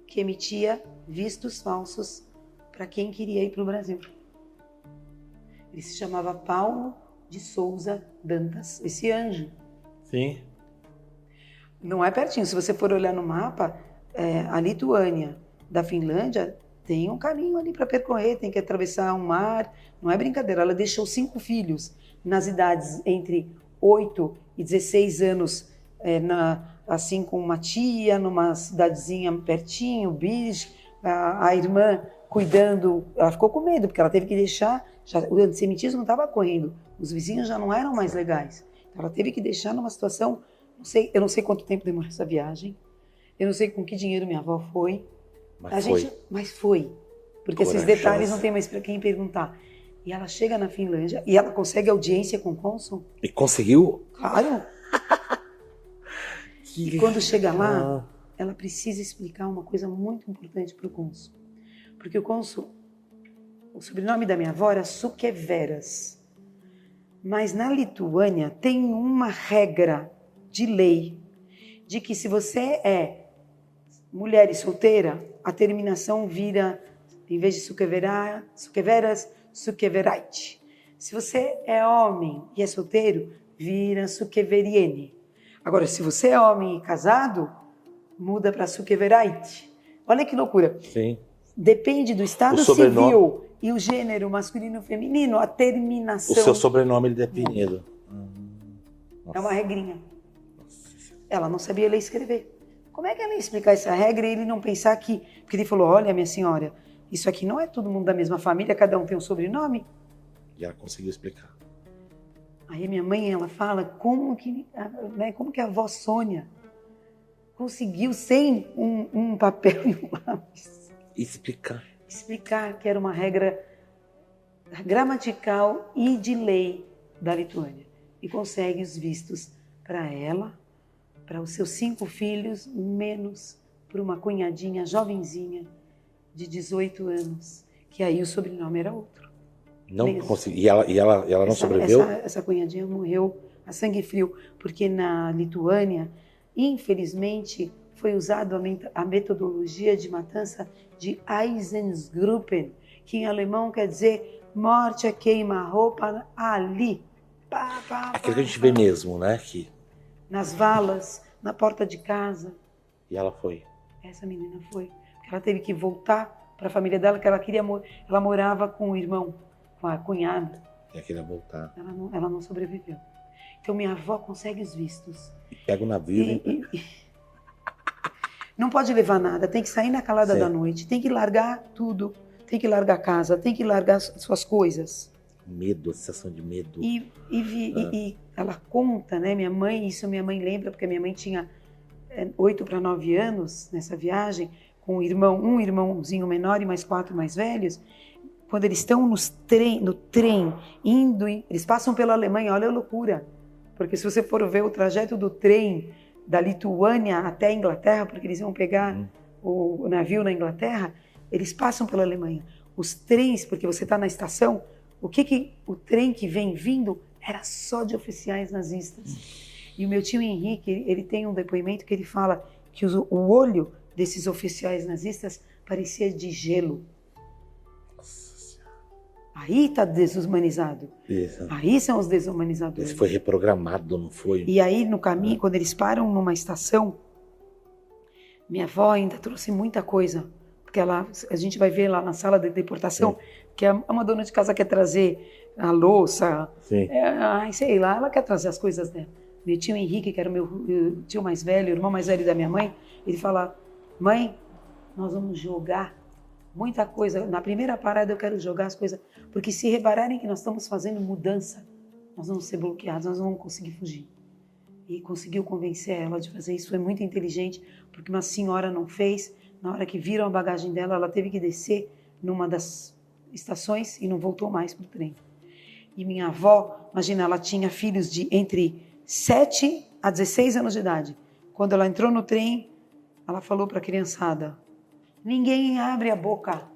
que emitia vistos falsos para quem queria ir para o Brasil. Ele se chamava Paulo de Souza Dantas, esse anjo. Sim. Não é pertinho, se você for olhar no mapa, a Lituânia da Finlândia tem um caminho ali para percorrer, tem que atravessar um mar, não é brincadeira. Ela deixou 5 filhos nas idades entre 8 e 16 anos, assim com uma tia, numa cidadezinha pertinho, Birj, a irmã cuidando, ela ficou com medo, porque ela teve que deixar, o antissemitismo estava correndo, os vizinhos já não eram mais legais. Então ela teve que deixar numa situação, eu não sei quanto tempo demorou essa viagem, eu não sei com que dinheiro minha avó foi, mas foi. Porque esses detalhes não tem mais para quem perguntar. E ela chega na Finlândia e ela consegue audiência com o cônsul. E conseguiu? Claro. E quando chega lá, ela precisa explicar uma coisa muito importante para o cônsul. Porque o cônsul, o sobrenome da minha avó era Sukeveras. Mas na Lituânia tem uma regra de lei de que se você é mulher e solteira, a terminação vira, em vez de Sukeveras, Sukeverait. Se você é homem e é solteiro, vira Sukeveriene. Agora, se você é homem e casado, muda para Sukeverait. Olha que loucura. Sim. Depende do estado civil e o gênero masculino e feminino, a terminação... O seu sobrenome ele é definido. É uma regrinha. Ela não sabia ler e escrever. Como é que ela ia explicar essa regra e ele não pensar que... Porque ele falou, olha, minha senhora, isso aqui não é todo mundo da mesma família, cada um tem um sobrenome. E ela conseguiu explicar. Aí minha mãe, ela fala como que a avó Sônia conseguiu, sem um papel e um lápis, explicar que era uma regra gramatical e de lei da Lituânia. E consegue os vistos para ela, para os seus 5 filhos, menos para uma cunhadinha jovenzinha de 18 anos, que aí o sobrenome era outro. Não consegui. E ela não sobreviveu? Essa cunhadinha morreu a sangue frio, porque na Lituânia, infelizmente, foi usada a metodologia de matança de Eisensgruppen, que em alemão quer dizer morte a queima-roupa ali. Aquilo que a gente vê mesmo, né? Nas valas, na porta de casa. E ela foi? Essa menina foi. Ela teve que voltar para a família dela, que ela morava com o irmão, com a cunhada. Ela queria voltar. Ela não sobreviveu. Então minha avó consegue os vistos. E pega o navio. Não pode levar nada, tem que sair na calada da noite, tem que largar tudo, tem que largar a casa, tem que largar suas coisas. Medo, a sensação de medo. E ela conta, né, minha mãe lembra, porque minha mãe tinha 8 para 9 anos nessa viagem, com um irmãozinho menor e mais 4 mais velhos. Quando eles estão no trem, eles passam pela Alemanha, olha a loucura. Porque se você for ver o trajeto do trem da Lituânia até a Inglaterra, porque eles iam pegar o navio na Inglaterra, eles passam pela Alemanha. Os trens, porque você está na estação, o trem que vem vindo era só de oficiais nazistas. E o meu tio Henrique, ele tem um depoimento que ele fala que o olho desses oficiais nazistas parecia de gelo. Aí está desumanizado. Isso. Aí são os desumanizadores. Esse foi reprogramado, não foi? E aí, no caminho, quando eles param numa estação, minha avó ainda trouxe muita coisa. Porque a gente vai ver lá na sala de deportação, que uma dona de casa quer trazer a louça. Sei lá, ela quer trazer as coisas dela. Meu tio Henrique, que era o meu tio mais velho, o irmão mais velho da minha mãe, ele fala, mãe, nós vamos jogar muita coisa. Na primeira parada eu quero jogar as coisas, porque se repararem que nós estamos fazendo mudança, nós vamos ser bloqueados, nós não vamos conseguir fugir. E conseguiu convencer ela de fazer isso, foi muito inteligente, porque uma senhora não fez. Na hora que viram a bagagem dela, ela teve que descer numa das estações e não voltou mais para o trem. E minha avó, imagina, ela tinha filhos de entre 7 a 16 anos de idade. Quando ela entrou no trem, ela falou para a criançada, ninguém abre a boca.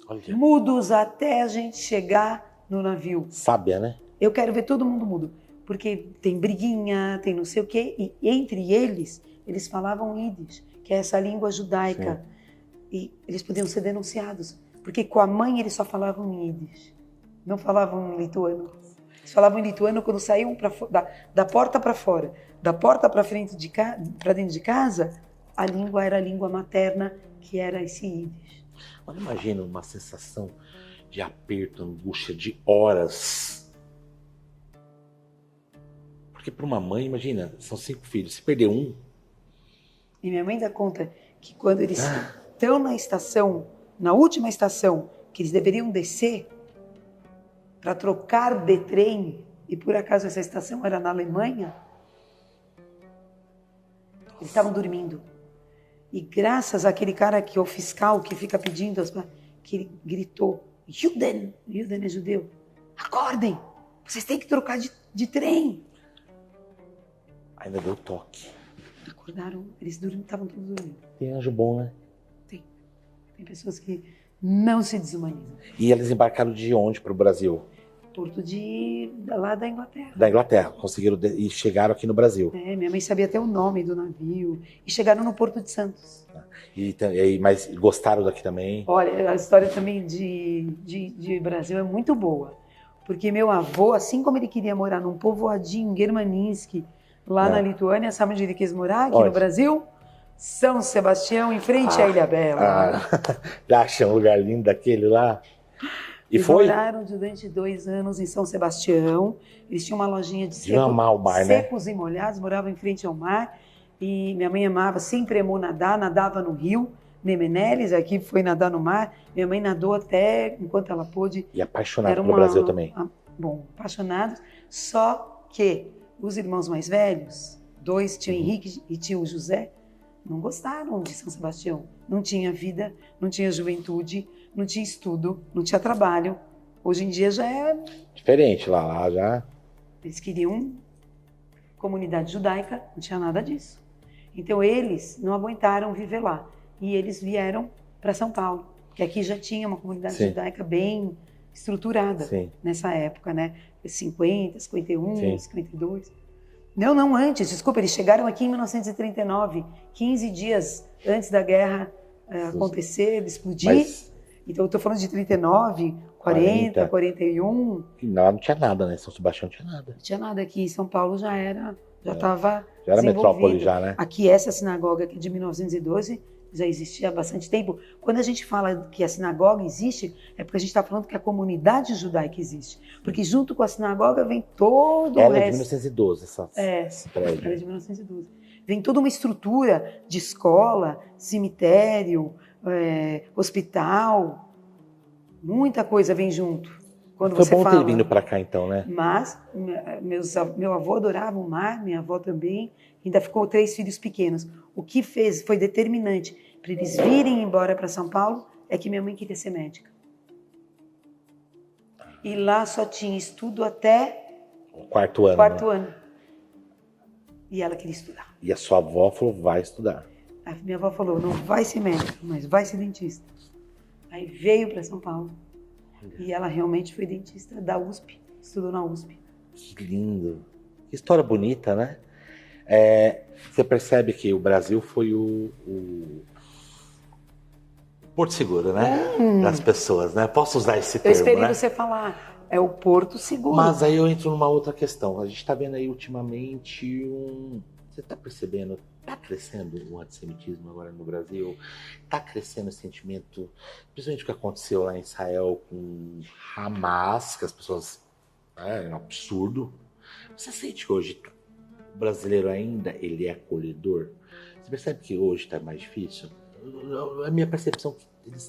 Olha. Mudos até a gente chegar no navio. Sábia, né? Eu quero ver todo mundo mudo. Porque tem briguinha, tem não sei o quê. E entre eles falavam Yiddish, que é essa língua judaica e eles podiam ser denunciados, porque com a mãe eles só falavam em Yiddish, não falavam em lituano. Eles falavam em lituano quando saíam da porta para fora, da porta para frente para dentro de casa, a língua era a língua materna, que era esse Yiddish. Olha, imagina uma sensação de aperto, angústia de horas. Porque para uma mãe, imagina, são 5 filhos, se perder um... E minha mãe dá conta que quando eles estão na estação, na última estação, que eles deveriam descer para trocar de trem, e por acaso essa estação era na Alemanha, eles estavam dormindo. E graças àquele cara que é o fiscal, que fica pedindo, que ele gritou, Juden é judeu, acordem, vocês têm que trocar de trem. Ainda deu toque. Acordaram, eles estavam todos dormindo. Tem anjo bom, né? Tem pessoas que não se desumanizam. E eles embarcaram de onde para o Brasil? Porto lá da Inglaterra. Da Inglaterra, conseguiram e chegaram aqui no Brasil. Minha mãe sabia até o nome do navio. E chegaram no Porto de Santos. Mas gostaram daqui também? Olha, a história também de Brasil é muito boa. Porque meu avô, assim como ele queria morar num povoadinho em Germaninski, lá na Lituânia, sabe onde ele quis morar? Aqui no Brasil? São Sebastião, em frente à Ilha Bela. Já acham um lugar lindo daquele lá? E eles foi? moraram durante 2 anos em São Sebastião. Eles tinham uma lojinha de secos e molhados, moravam em frente ao mar. E minha mãe amava, sempre amou nadar, nadava no rio Nemenelis, aqui foi nadar no mar. Minha mãe nadou até enquanto ela pôde. E apaixonada pelo Brasil também. Bom, apaixonados. Só que os irmãos mais velhos, 2, tio Henrique e tio José, não gostaram de São Sebastião. Não tinha vida, não tinha juventude, não tinha estudo, não tinha trabalho. Hoje em dia já é... diferente lá já... Eles queriam comunidade judaica, não tinha nada disso. Então eles não aguentaram viver lá. E eles vieram para São Paulo, que aqui já tinha uma comunidade judaica bem estruturada nessa época, né? 50, 51, 52... Não, antes, desculpa, eles chegaram aqui em 1939, 15 dias antes da guerra acontecer, explodir. Então eu estou falando de 39, 40, 41. Não tinha nada, né? São Sebastião não tinha nada. Não tinha nada aqui, em São Paulo já estava já era metrópole já, né? Aqui essa sinagoga aqui de 1912 já existia há bastante tempo. Quando a gente fala que a sinagoga existe, é porque a gente está falando que a comunidade judaica existe. Porque junto com a sinagoga vem todo o resto. Ela é de 1912, esse prédio. Ela é de 1912. Vem toda uma estrutura de escola, cemitério, hospital. Muita coisa vem junto. Quando Foi você bom fala. ter vindo para cá então, né? Mas meu avô adorava o mar, minha avó também. Ainda ficou 3 filhos pequenos. O que foi determinante para eles virem embora para São Paulo é que minha mãe queria ser médica. E lá só tinha estudo até o quarto ano. E ela queria estudar. E a sua avó falou, vai estudar. A minha avó falou, não vai ser médica, mas vai ser dentista. Aí veio para São Paulo. E ela realmente foi dentista da USP, estudou na USP. Que lindo. Que história bonita, né? Você percebe que o Brasil foi o porto seguro, né? Das pessoas, né? Posso usar esse termo, Eu esperei né? você falar, é o porto seguro. Mas aí eu entro numa outra questão. A gente está vendo aí ultimamente Você está percebendo? Está crescendo o antissemitismo agora no Brasil? Está crescendo o sentimento, principalmente o que aconteceu lá em Israel com Hamas, que as pessoas... É um absurdo. Você sente que hoje o brasileiro ainda ele é acolhedor? Você percebe que hoje está mais difícil? A minha percepção é que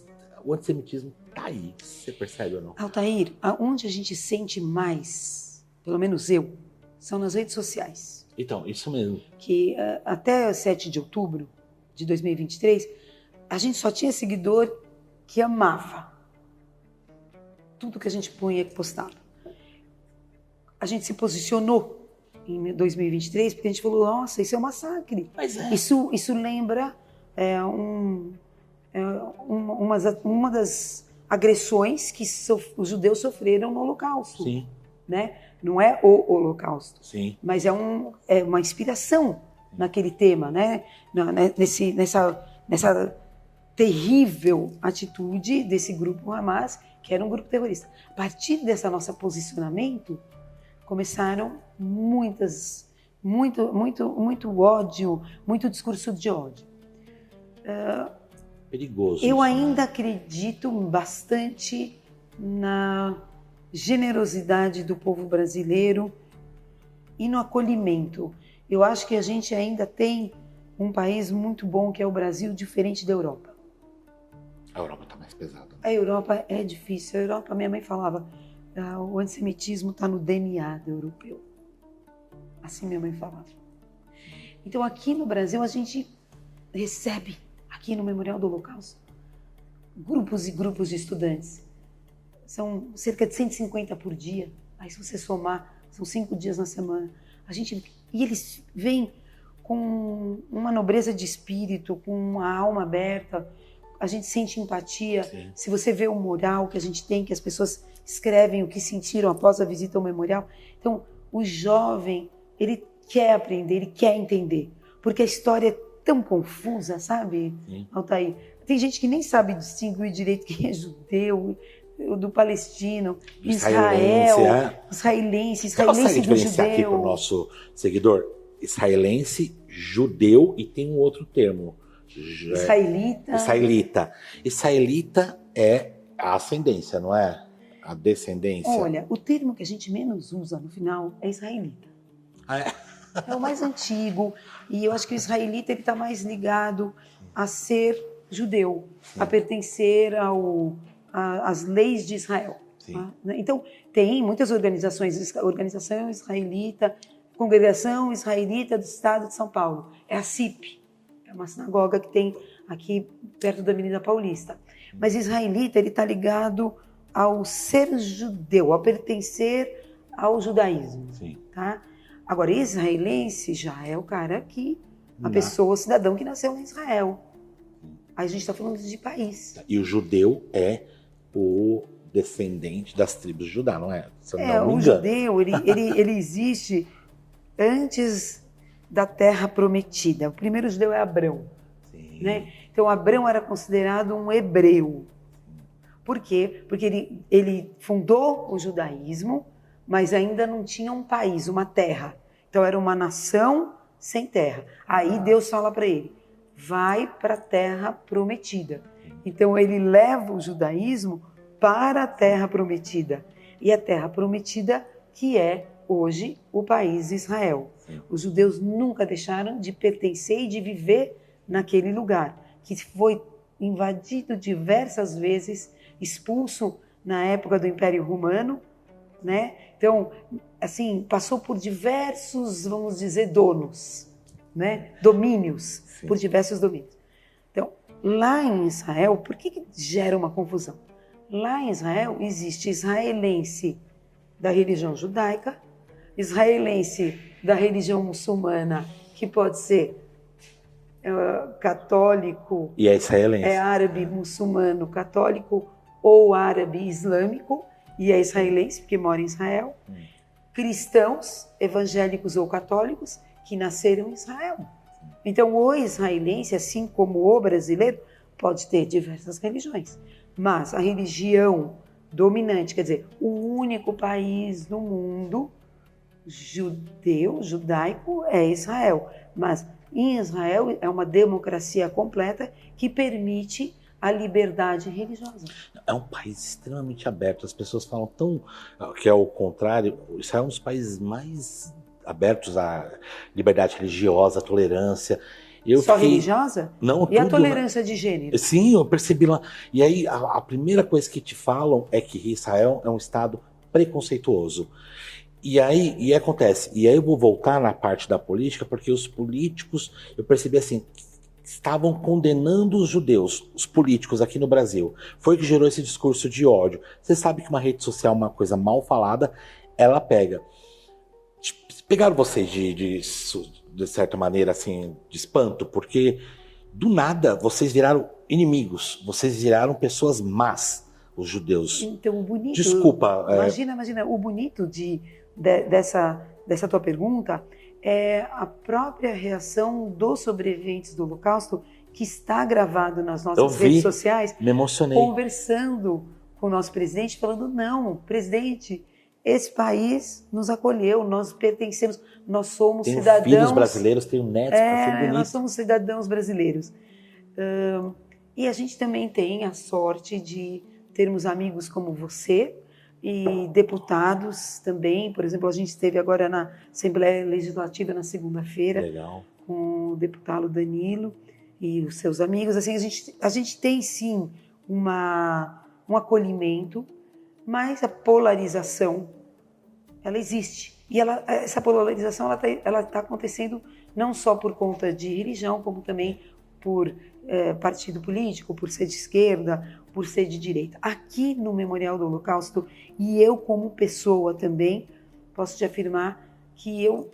o antissemitismo está aí. Você percebe ou não? Altair, onde a gente sente mais, pelo menos eu, são nas redes sociais. Então, isso mesmo. Que até 7 de outubro de 2023, a gente só tinha seguidor que amava tudo que a gente punha e postava. A gente se posicionou em 2023 porque a gente falou, nossa, isso é um massacre. Mas é. Isso lembra uma das agressões que os judeus sofreram no Holocausto. Sim. Né? Não é o Holocausto, sim, mas é uma inspiração naquele tema, né? terrível atitude desse grupo Hamas, que era um grupo terrorista. A partir desse nosso posicionamento, começaram muito ódio, muito discurso de ódio. Perigoso. Eu isso, ainda né? acredito bastante na generosidade do povo brasileiro e no acolhimento. Eu acho que a gente ainda tem um país muito bom, que é o Brasil, diferente da Europa. A Europa está mais pesada. A Europa é difícil. A Europa, minha mãe falava, o antissemitismo está no DNA do europeu. Assim minha mãe falava. Então aqui no Brasil a gente recebe, aqui no Memorial do Holocausto, grupos e grupos de estudantes. São cerca de 150 por dia. Aí se você somar, são 5 dias na semana. E eles vêm com uma nobreza de espírito, com uma alma aberta. A gente sente empatia. Sim. Se você vê o mural que a gente tem, que as pessoas escrevem o que sentiram após a visita ao memorial. Então, o jovem, ele quer aprender, ele quer entender. Porque a história é tão confusa, sabe, Altair? Tem gente que nem sabe distinguir direito quem é judeu, do palestino, israelense do judeu. Aqui para o nosso seguidor, israelense, judeu e tem um outro termo. Israelita é a ascendência, não é? A descendência. Olha, o termo que a gente menos usa no final é israelita. É o mais antigo, e eu acho que o israelita está mais ligado a ser judeu, a pertencer às leis de Israel. Tá? Então, tem muitas organizações, Organização Israelita, Congregação Israelita do Estado de São Paulo, é a CIP, é uma sinagoga que tem aqui perto da Avenida Paulista. Mas israelita, ele está ligado ao ser judeu, a pertencer ao judaísmo. Tá? Agora, israelense já é o cara que, a pessoa, o cidadão que nasceu em Israel. Aí a gente está falando de país. E o judeu é o descendente das tribos de Judá, não é? O judeu, ele existe antes da Terra Prometida. O primeiro judeu é Abrão. Né? Então, Abrão era considerado um hebreu. Por quê? Porque ele fundou o judaísmo, mas ainda não tinha um país, uma terra. Então, era uma nação sem terra. Aí Deus fala para ele, vai para a Terra Prometida. Então, ele leva o judaísmo para a Terra Prometida. E a Terra Prometida, que é hoje o país de Israel. Os judeus nunca deixaram de pertencer e de viver naquele lugar, que foi invadido diversas vezes, expulso na época do Império Romano, né? Então, assim, passou por diversos, vamos dizer, donos, né? Domínios, por diversos domínios. Então, lá em Israel, por que gera uma confusão? Lá em Israel existe israelense da religião judaica, israelense da religião muçulmana, que pode ser católico, e é israelense, é árabe, muçulmano, católico ou árabe islâmico, e é israelense porque mora em Israel, cristãos, evangélicos ou católicos que nasceram em Israel. Então o israelense, assim como o brasileiro, pode ter diversas religiões, mas a religião dominante, quer dizer, o único país no mundo judaico é Israel, mas em Israel é uma democracia completa que permite a liberdade religiosa. É um país extremamente aberto. As pessoas falam que é o contrário. Israel é um dos países mais abertos à liberdade religiosa, à tolerância. Religiosa? Não, e tudo, a tolerância de gênero? Sim, eu percebi lá. E aí a primeira coisa que te falam é que Israel é um estado preconceituoso. E aí acontece, e aí eu vou voltar na parte da política, porque os políticos, eu percebi assim, estavam condenando os judeus, os políticos aqui no Brasil. Foi que gerou esse discurso de ódio. Você sabe que uma rede social é uma coisa mal falada, ela pega. Pegaram vocês de certa maneira, assim, de espanto, porque do nada vocês viraram inimigos, vocês viraram pessoas más, os judeus. Então, o bonito... Desculpa. Imagina, o bonito dessa tua pergunta é a própria reação dos sobreviventes do Holocausto que está gravado nas nossas redes sociais, me emocionei, conversando com o nosso presidente, falando, não, presidente, esse país nos acolheu, nós pertencemos, nós somos cidadãos... Tenho filhos brasileiros, tenho netos, para ser bonito. Nós somos cidadãos brasileiros. E a gente também tem a sorte de termos amigos como você e deputados também. Por exemplo, a gente esteve agora na Assembleia Legislativa na segunda-feira com o deputado Danilo e os seus amigos. Assim, a gente tem sim um acolhimento, mas a polarização, ela existe. E essa polarização ela tá acontecendo não só por conta de religião, como também por partido político, por ser de esquerda, por ser de direita. Aqui no Memorial do Holocausto, e eu como pessoa também, posso te afirmar que eu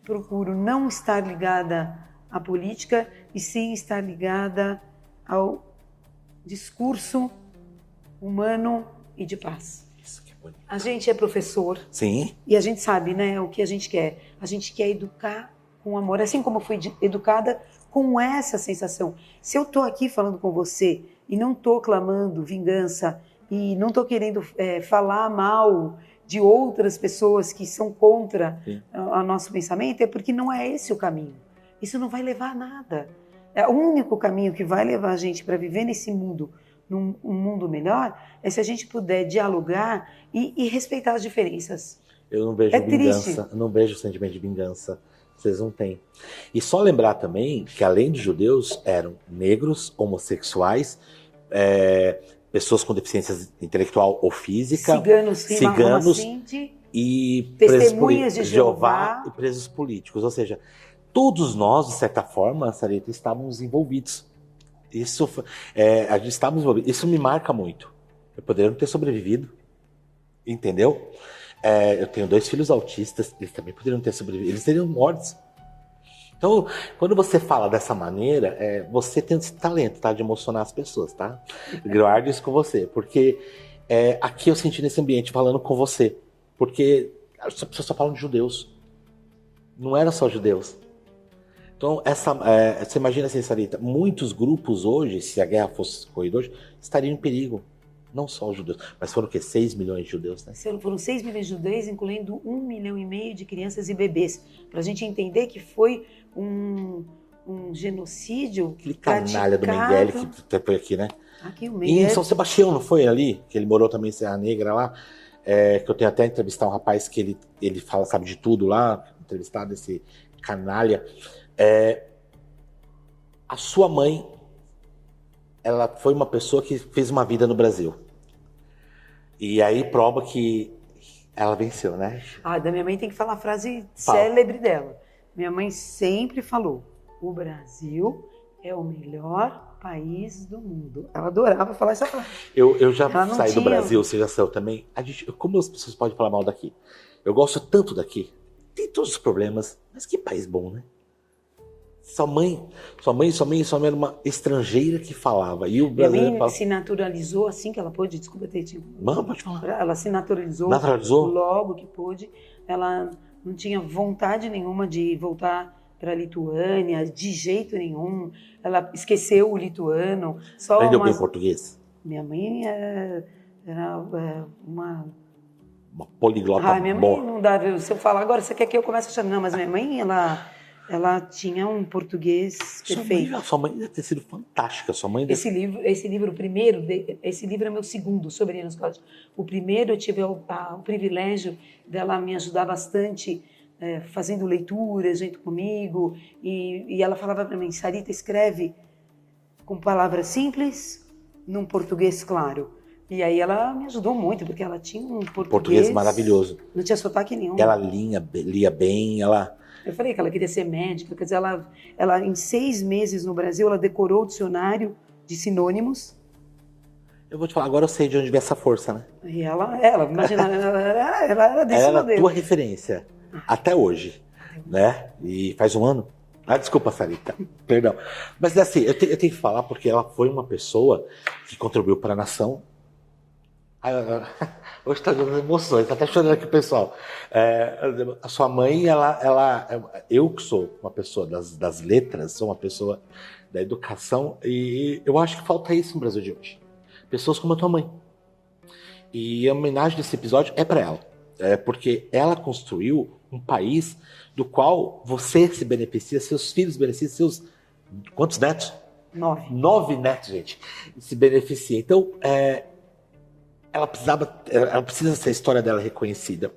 procuro não estar ligada à política, e sim estar ligada ao discurso humano e de paz. Isso que é bonito. A gente é professor. Sim. E a gente sabe, né, o que a gente quer. A gente quer educar com amor, assim como eu fui educada com essa sensação. Se eu estou aqui falando com você e não estou clamando vingança e não estou querendo falar mal de outras pessoas que são contra o nosso pensamento, é porque não é esse o caminho. Isso não vai levar a nada. O único caminho que vai levar a gente para viver nesse mundo, num mundo melhor, é se a gente puder dialogar e respeitar as diferenças. Eu não vejo vingança, não vejo sentimento de vingança. Vocês não têm. E só lembrar também que, além de judeus, eram negros, homossexuais, pessoas com deficiência intelectual ou física, ciganos e testemunhas de Jeová e presos políticos. Ou seja, todos nós, de certa forma, Sarita, estávamos envolvidos. A gente estávamos envolvidos. Isso me marca muito. Eu poderia não ter sobrevivido, entendeu? Eu tenho 2 filhos autistas, eles também poderiam ter sobrevivido, eles seriam mortos. Então, quando você fala dessa maneira, você tem esse talento, tá, de emocionar as pessoas, tá? Guardo isso com você, porque aqui eu senti nesse ambiente falando com você, porque as pessoas só falam de judeus, não era só judeus. Então, você imagina assim, Sarita, muitos grupos hoje, se a guerra fosse corrida hoje, estariam em perigo. Não só os judeus, mas foram o quê? 6 milhões de judeus, né? Foram 6 milhões de judeus, incluindo 1,5 milhão de crianças e bebês. Para a gente entender que foi um genocídio. Aquele canalha do Mengele que foi aqui, né? Aqui o Mengele. E em São Sebastião, não foi ali? Que ele morou também em Serra Negra lá. Que eu tenho até entrevistar um rapaz que ele fala, sabe de tudo lá. Entrevistado esse canalha. A sua mãe, ela foi uma pessoa que fez uma vida no Brasil. E aí prova que ela venceu, né? Da minha mãe tem que falar a frase célebre dela. Minha mãe sempre falou, o Brasil é o melhor país do mundo. Ela adorava falar essa frase. Eu já saí do Brasil, você já saiu também. Como as pessoas podem falar mal daqui? Eu gosto tanto daqui. Tem todos os problemas, mas que país bom, né? Sua mãe era uma estrangeira que falava. E o brasileiro falava... se naturalizou assim que ela pôde. Desculpa ter te... Não, pode falar. Ela se naturalizou logo que pôde. Ela não tinha vontade nenhuma de voltar para a Lituânia, de jeito nenhum. Ela esqueceu o lituano. Aprendeu bem português? Minha mãe era uma poliglota. Minha mãe não dá. Se eu falar agora, você quer que eu comece a chamar? Não, mas minha mãe, ela tinha um português perfeito. Sua mãe deve ter sido fantástica. Sua mãe esse livro, o primeiro, esse livro é meu segundo, sobre Enos Cláudio. O primeiro eu tive o privilégio dela me ajudar bastante, fazendo leituras junto comigo. E ela falava para mim, Sarita, escreve com palavras simples, num português claro. E aí ela me ajudou muito, porque ela tinha um português maravilhoso. Não tinha sotaque nenhum. Ela lia bem, Eu falei que ela queria ser médica, quer dizer, ela em 6 meses no Brasil, ela decorou o dicionário de sinônimos. Eu vou te falar, agora eu sei de onde vem essa força, né? E ela imagina, ela era desse modelo. Ela era tua referência, até hoje, né? E faz um ano. Desculpa, Sarita, perdão. Mas assim, eu tenho que falar porque ela foi uma pessoa que contribuiu para a nação. Hoje está dando emoções, está até chorando aqui o pessoal. A sua mãe, eu que sou uma pessoa das letras, sou uma pessoa da educação, e eu acho que falta isso no Brasil de hoje. Pessoas como a tua mãe. E a homenagem desse episódio é para ela. Porque ela construiu um país do qual você se beneficia, seus filhos se beneficiam, seus... Quantos netos? 9. 9 netos, gente. Se beneficia. Então, ela precisa ser a história dela reconhecida.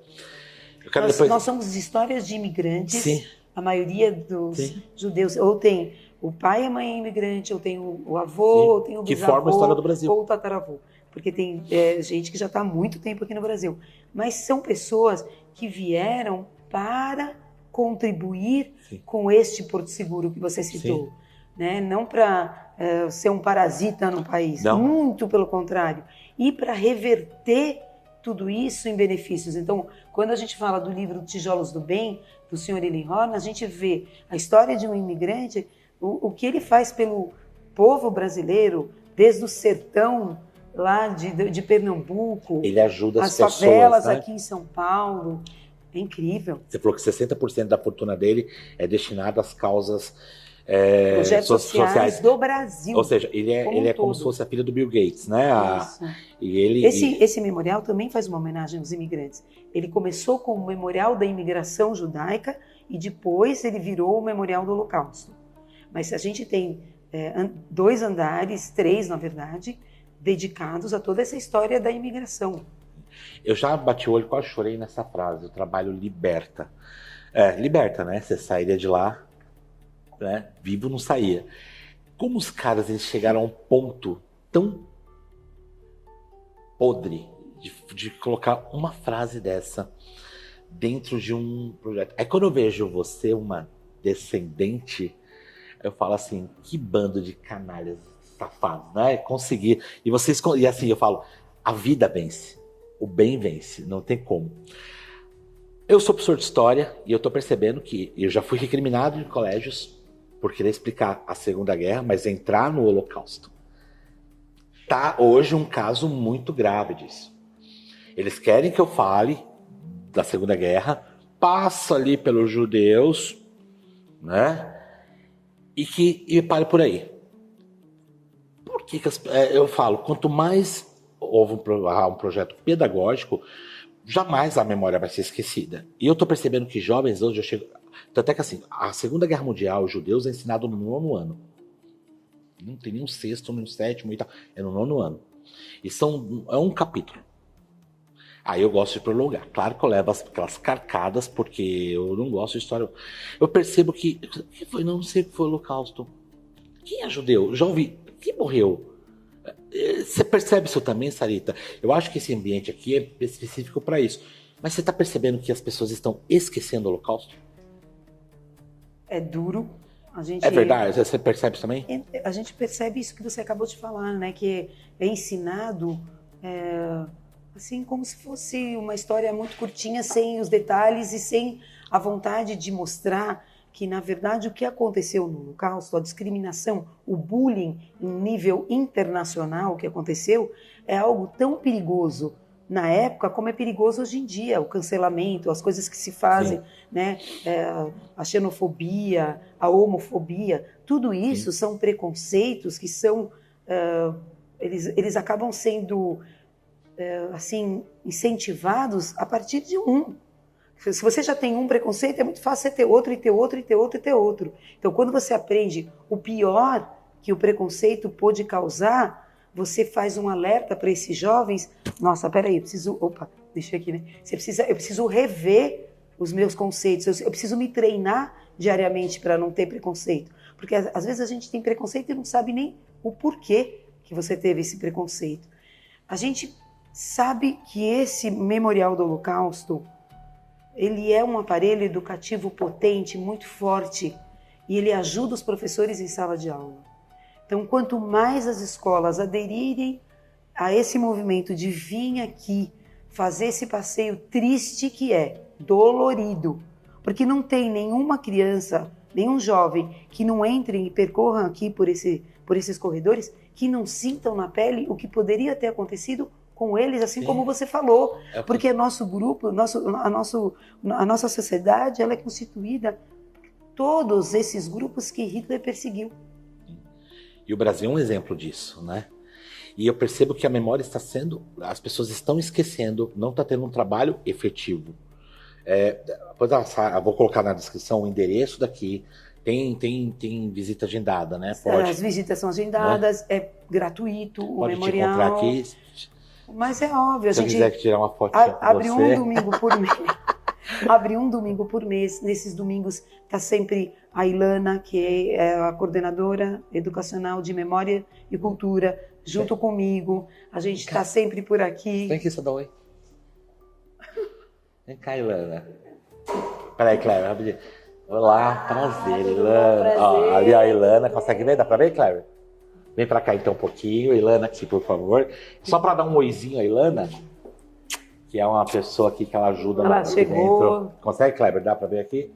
Nós somos histórias de imigrantes. Sim. A maioria dos judeus, ou tem o pai e a mãe imigrante, ou tem o avô, Sim. ou tem o bisavô, que forma a história do Brasil. Ou o tataravô. Porque tem gente que já está há muito tempo aqui no Brasil. Mas são pessoas que vieram para contribuir Sim. com este Porto Seguro que você citou. Né? Não para ser um parasita no país. Não. Muito pelo contrário. E para reverter tudo isso em benefícios. Então, quando a gente fala do livro Tijolos do Bem, do Sr. Elinhorn, a gente vê a história de um imigrante, o que ele faz pelo povo brasileiro, desde o sertão lá de Pernambuco, ele ajuda as pessoas, favelas, né? aqui em São Paulo. É incrível. Você falou que 60% da fortuna dele é destinada às causas projetos sociais do Brasil. Ou seja, ele é como se fosse a filha do Bill Gates, né? Esse memorial também faz uma homenagem aos imigrantes. Ele começou com o Memorial da Imigração Judaica e depois ele virou o Memorial do Holocausto. Mas a gente tem 2 andares, 3 na verdade, dedicados a toda essa história da imigração. Eu já bati o olho, quase chorei nessa frase. O trabalho liberta. Liberta, né? Você sairia de lá, né? Vivo não saía. Como os caras eles chegaram a um ponto tão podre de colocar uma frase dessa dentro de um projeto. Aí quando eu vejo você, uma descendente, eu falo assim, que bando de canalhas safados, né? Conseguir. E assim, eu falo, a vida vence. O bem vence, não tem como. Eu sou professor de história e eu tô percebendo que eu já fui recriminado em colégios por querer explicar a Segunda Guerra, mas entrar no Holocausto. Tá hoje um caso muito grave disso. Eles querem que eu fale da Segunda Guerra, passo ali pelos judeus, né? E pare por aí. Por que eu falo, quanto mais houve um projeto pedagógico, jamais a memória vai ser esquecida. E eu estou percebendo que jovens hoje, tanto é que assim, a Segunda Guerra Mundial, os judeus é ensinado no 9º ano. Não tem nenhum 6º, nenhum 7º e tal. É no 9º ano. E é um capítulo. Aí eu gosto de prolongar. Claro que eu levo aquelas carcadas, porque eu não gosto de história. Eu percebo que não sei o que foi o Holocausto. Quem é judeu? Já ouvi. Quem morreu? Você percebe isso também, Sarita? Eu acho que esse ambiente aqui é específico para isso. Mas você está percebendo que as pessoas estão esquecendo o Holocausto? É duro. É verdade? Você percebe isso também? A gente percebe isso que você acabou de falar, né? Que é ensinado assim como se fosse uma história muito curtinha, sem os detalhes e sem a vontade de mostrar que, na verdade, o que aconteceu no Holocausto, a discriminação, o bullying em nível internacional que aconteceu, é algo tão perigoso na época como é perigoso hoje em dia, o cancelamento, as coisas que se fazem, né? A xenofobia, a homofobia, tudo isso são preconceitos que são, eles acabam sendo assim, incentivados a partir de um. Se você já tem um preconceito, é muito fácil você ter outro, e ter outro, e ter outro, e ter outro. Então, quando você aprende o pior que o preconceito pode causar, você faz um alerta para esses jovens. Nossa, peraí, eu preciso... Opa, deixa aqui, né? Eu preciso rever os meus conceitos. Eu preciso me treinar diariamente para não ter preconceito. Porque, às vezes, a gente tem preconceito e não sabe nem o porquê que você teve esse preconceito. A gente sabe que esse Memorial do Holocausto, ele é um aparelho educativo potente, muito forte, e ele ajuda os professores em sala de aula. Então, quanto mais as escolas aderirem a esse movimento de vir aqui fazer esse passeio triste que é, dolorido, porque não tem nenhuma criança, nenhum jovem que não entre e percorra aqui por esses corredores, que não sintam na pele o que poderia ter acontecido com eles, assim como você falou, porque nosso grupo, a nossa sociedade, ela é constituída por todos esses grupos que Hitler perseguiu. E o Brasil é um exemplo disso, né? E eu percebo que a memória está sendo... As pessoas estão esquecendo, não está tendo um trabalho efetivo. Depois eu vou colocar na descrição o endereço daqui. Tem visita agendada, né? Pode, as visitas são agendadas, né? É gratuito, pode o memorial. Pode te encontrar aqui. Mas é óbvio, se eu quiser tirar uma fotinha com abre você. um domingo por mês. Abre um domingo por mês. Nesses domingos está sempre a Ilana, que é a coordenadora educacional de memória e cultura, junto comigo. A gente está sempre por aqui. Vem aqui, só dá um oi. Vem cá, Ilana. Peraí, Cléber, rapidinho. Olá, prazer, Ilana. Prazer. Ó, ali a Ilana, consegue ver? Dá pra ver, Cléber? Vem pra cá então um pouquinho, Ilana aqui, por favor. Só pra dar um oizinho a Ilana, que é uma pessoa aqui que ela ajuda ela aqui chegou. dentro. Consegue, Cléber? Dá pra ver aqui?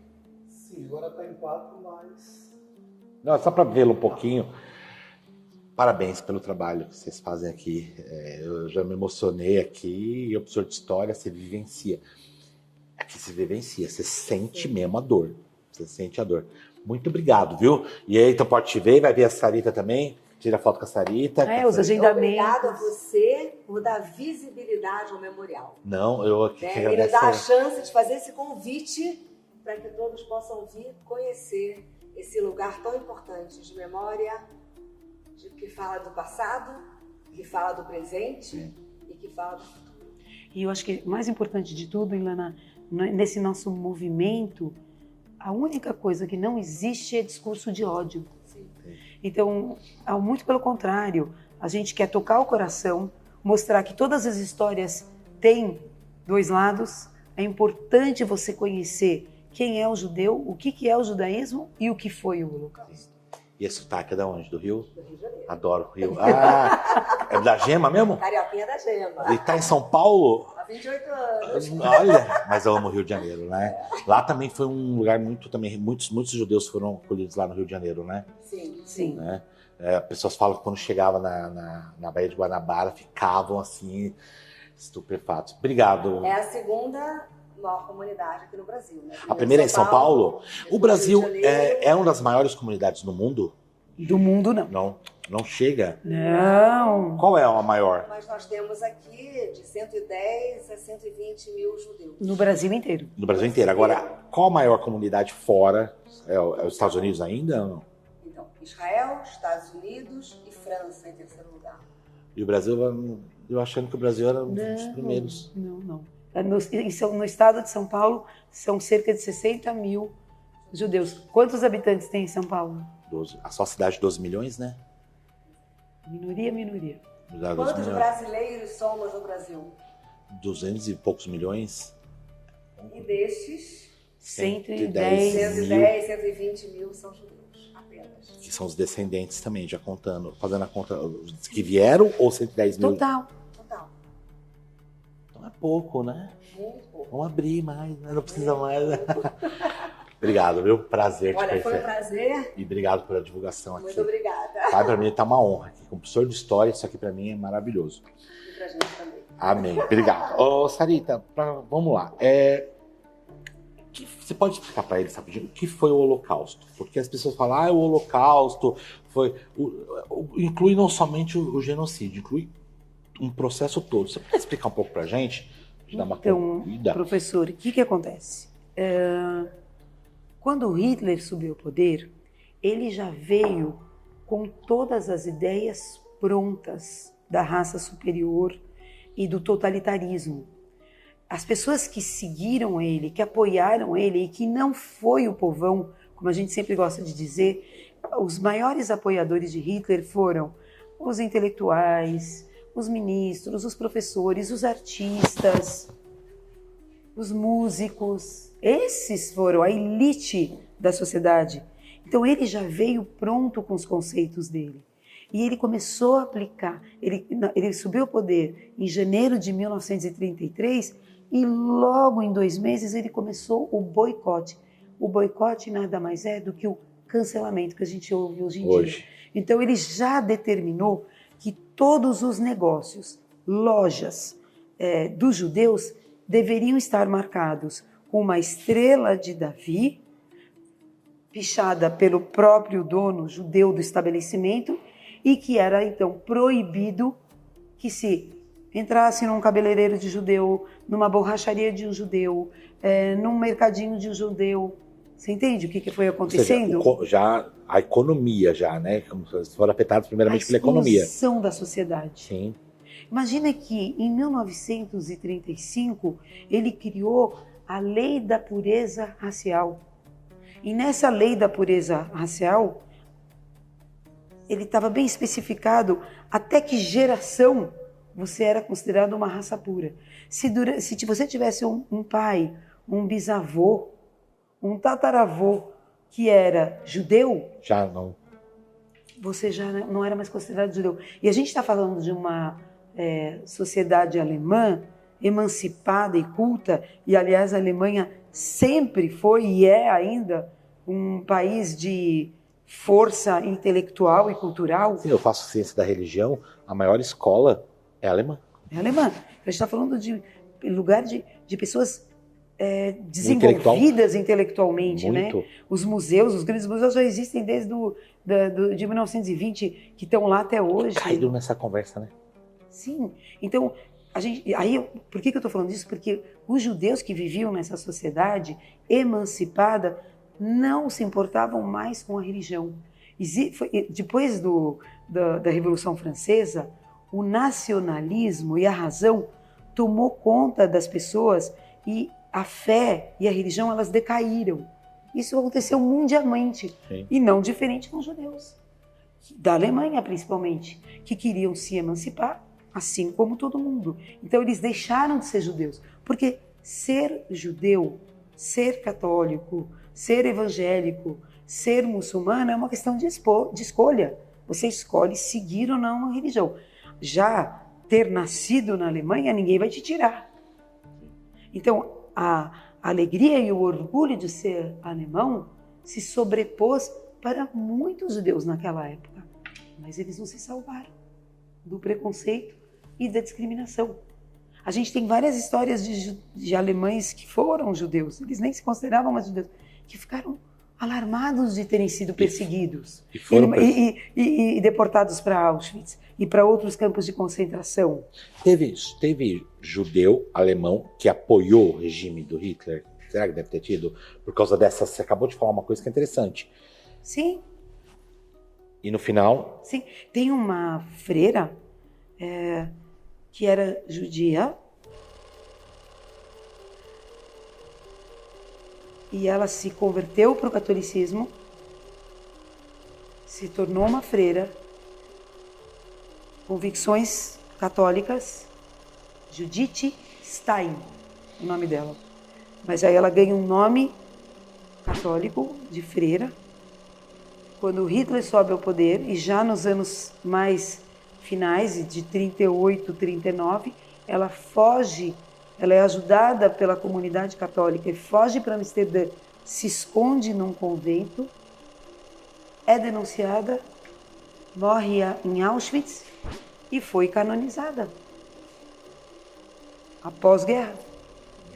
Sim, agora tá em 4, mas... Não, só pra vê-lo um pouquinho. Parabéns pelo trabalho que vocês fazem aqui. Eu já me emocionei aqui, e o professor de história, você vivencia. Aqui se vivencia, você sente mesmo a dor. Você sente a dor. Muito obrigado, viu? E aí, então pode te ver, vai ver a Sarita também. Tira foto com a Sarita. Os agendamentos. Obrigado a você por dar visibilidade ao memorial. Não, eu aqui que agradeço. Ele dá a chance de fazer esse convite para que todos possam vir conhecer esse lugar tão importante de memória, que fala do passado, que fala do presente e que fala do futuro. E eu acho que o mais importante de tudo, Ilana, nesse nosso movimento, a única coisa que não existe é discurso de ódio. Sim. Então, muito pelo contrário, a gente quer tocar o coração, mostrar que todas as histórias têm dois lados. É importante você conhecer quem é o judeu, o que é o judaísmo e o que foi o Holocausto. E esse sotaque é da onde? Do Rio? Do Rio de Janeiro. Adoro o Rio. Ah, é da Gema mesmo? Carioquinha da Gema. E tá em São Paulo? Há 28 anos. Olha, mas eu amo o Rio de Janeiro, né? Lá também foi um lugar muitos judeus foram acolhidos lá no Rio de Janeiro, né? Sim. Sim. Né? Pessoas falam que quando chegava na Baía de Guanabara ficavam assim, estupefatos. Obrigado. É a segunda maior comunidade aqui no Brasil, né? A primeira é em São Paulo? O Brasil Rio de Janeiro. é uma das maiores comunidades do mundo? Do mundo, não. Não chega? Não. Qual é a maior? Mas nós temos aqui de 110 a 120 mil judeus. No Brasil inteiro. No Brasil inteiro. Agora, qual a maior comunidade fora? É os Estados Unidos ainda ou não? Então, Israel, Estados Unidos e França em terceiro lugar. E o Brasil, eu achando que o Brasil era um dos primeiros. Não. No estado de São Paulo, são cerca de 60 mil judeus. Quantos habitantes tem em São Paulo? 12. A sua cidade, 12 milhões, né? Minoria. Quantos brasileiros somos no Brasil? 200 e poucos milhões. E destes, 110 110, 120 mil são judeus, apenas. Que são os descendentes também, já contando, fazendo a conta, os que vieram ou 110 mil? Total. Então é pouco, né? Muito pouco. Vamos abrir mais, né? Não precisa mais. Obrigado, viu? Prazer te Olha, conhecer. foi um prazer. E obrigado pela divulgação aqui. Muito obrigada. Sabe, pra mim tá uma honra aqui. Como professor de história, isso aqui pra mim é maravilhoso. E pra gente também. Amém. Obrigado. Ô, Sarita, vamos lá. Você pode explicar para eles rapidinho o que foi o Holocausto? Porque as pessoas falam, o Holocausto foi... inclui não somente o genocídio, inclui um processo todo. Você pode explicar um pouco pra gente? Então, professor, o que acontece? Quando Hitler subiu ao poder, ele já veio com todas as ideias prontas da raça superior e do totalitarismo. As pessoas que seguiram ele, que apoiaram ele e que não foi o povão, como a gente sempre gosta de dizer, os maiores apoiadores de Hitler foram os intelectuais, os ministros, os professores, os artistas, os músicos. Esses foram a elite da sociedade. Então ele já veio pronto com os conceitos dele. E ele começou a aplicar. Ele subiu ao poder em janeiro de 1933 e logo em 2 meses ele começou o boicote. O boicote nada mais é do que o cancelamento que a gente ouve hoje em dia. Então ele já determinou que todos os negócios, lojas dos judeus deveriam estar marcados com uma estrela de Davi, pichada pelo próprio dono judeu do estabelecimento, e que era então proibido que se entrasse num cabeleireiro de judeu, numa borracharia de um judeu, num mercadinho de um judeu. Você entende o que foi acontecendo? Ou seja, já a economia já, né? Como se foram afetados primeiramente pela economia. A expansão da sociedade. Sim. Imagina que em 1935 ele criou a Lei da Pureza Racial. E nessa Lei da Pureza Racial, ele estava bem especificado até que geração você era considerado uma raça pura. Se você tivesse um pai, um bisavô, um tataravô que era judeu, Já não. você já não era mais considerado judeu. E a gente está falando de uma sociedade alemã emancipada e culta, e aliás a Alemanha sempre foi e é ainda um país de força intelectual e cultural. Sim, eu faço ciência da religião, a maior escola é alemã. É alemã. A gente está falando de lugar de pessoas desenvolvidas intelectualmente, Muito. né? Os grandes museus já existem desde de 1920, que estão lá até hoje. Caído nessa conversa, né? Sim. Então, por que eu estou falando disso? Porque os judeus que viviam nessa sociedade emancipada não se importavam mais com a religião. Depois da Revolução Francesa, o nacionalismo e a razão tomou conta das pessoas e a fé e a religião, elas decaíram. Isso aconteceu mundialmente. Sim. E não diferente com os judeus, da Alemanha principalmente, que queriam se emancipar, assim como todo mundo. Então eles deixaram de ser judeus, porque ser judeu, ser católico, ser evangélico, ser muçulmano é uma questão de escolha. Você escolhe seguir ou não uma religião. Já ter nascido na Alemanha, ninguém vai te tirar. Então, a alegria e o orgulho de ser alemão se sobrepôs para muitos judeus naquela época. Mas eles não se salvaram do preconceito e da discriminação. A gente tem várias histórias de alemães que foram judeus, eles nem se consideravam mais judeus, que ficaram alarmados de terem sido perseguidos e deportados para Auschwitz e para outros campos de concentração. Teve judeu alemão que apoiou o regime do Hitler? Será que deve ter tido? Por causa dessa, você acabou de falar uma coisa que é interessante. Sim. E no final? Sim. Tem uma freira que era judia e ela se converteu para o catolicismo, se tornou uma freira, convicções católicas, Judith Stein, o nome dela. Mas aí ela ganha um nome católico de freira. Quando Hitler sobe ao poder, e já nos anos mais finais, de 38, 39, ela foge, ela é ajudada pela comunidade católica e foge para Amsterdã, se esconde num convento, é denunciada, morre em Auschwitz e foi canonizada após guerra.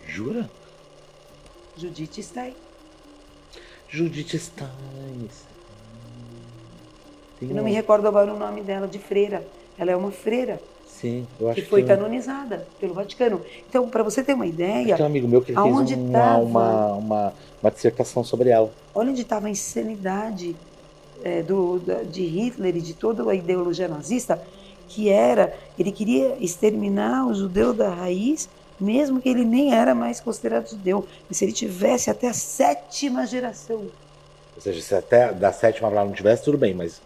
Jura? Judith Stein. Judith Stein. Eu não me recordo agora o nome dela, de freira. Ela é uma freira. Sim, eu acho que foi canonizada pelo Vaticano. Então, para você ter uma ideia... Tem um amigo meu que fez uma dissertação sobre ela. Olha onde estava a insanidade de Hitler e de toda a ideologia nazista, que era, ele queria exterminar o judeu da raiz, mesmo que ele nem era mais considerado judeu. E se ele tivesse até a 7ª geração. Ou seja, se até da 7ª lá não tivesse, tudo bem, mas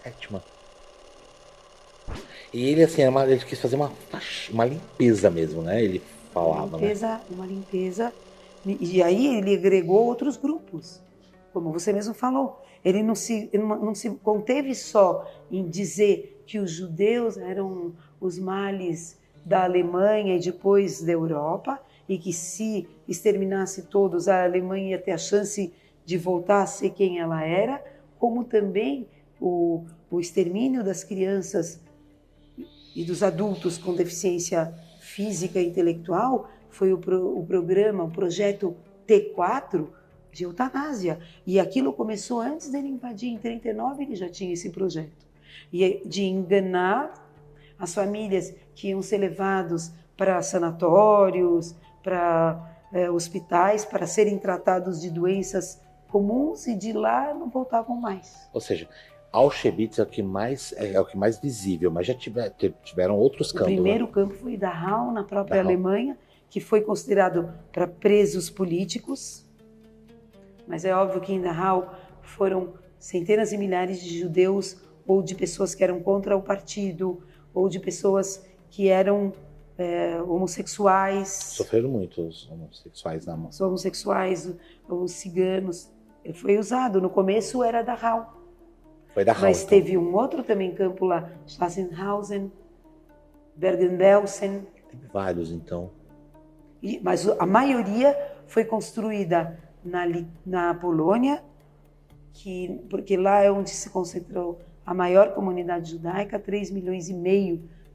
7ª. E ele, assim, ele quis fazer uma limpeza mesmo, né? Ele falava, uma limpeza. E aí ele agregou outros grupos, como você mesmo falou. Ele não se conteve só em dizer que os judeus eram os males da Alemanha e depois da Europa, e que se exterminasse todos, a Alemanha ia ter a chance de voltar a ser quem ela era, como também o extermínio das crianças e dos adultos com deficiência física e intelectual foi o projeto T4 de eutanásia. E aquilo começou antes dele invadir, em 39 ele já tinha esse projeto. e de enganar as famílias que iam ser levados para sanatórios, para hospitais, para serem tratados de doenças comuns, e de lá não voltavam mais. Ou seja, Auschwitz é o que mais visível, mas já tiveram outros campos. O primeiro campo foi Dachau, na própria Alemanha, que foi considerado para presos políticos. Mas é óbvio que em Dachau foram centenas e milhares de judeus, ou de pessoas que eram contra o partido, ou de pessoas que eram homossexuais. Sofreram muito os homossexuais na mão. Os homossexuais, os ciganos. Foi usado. No começo era Dachau. Foi Dachau, mas então. teve um outro também campo lá, Sachsenhausen, Bergen-Belsen. Teve vários, então. Mas a maioria foi construída na Polônia, porque lá é onde se concentrou a maior comunidade judaica. 3,5 milhões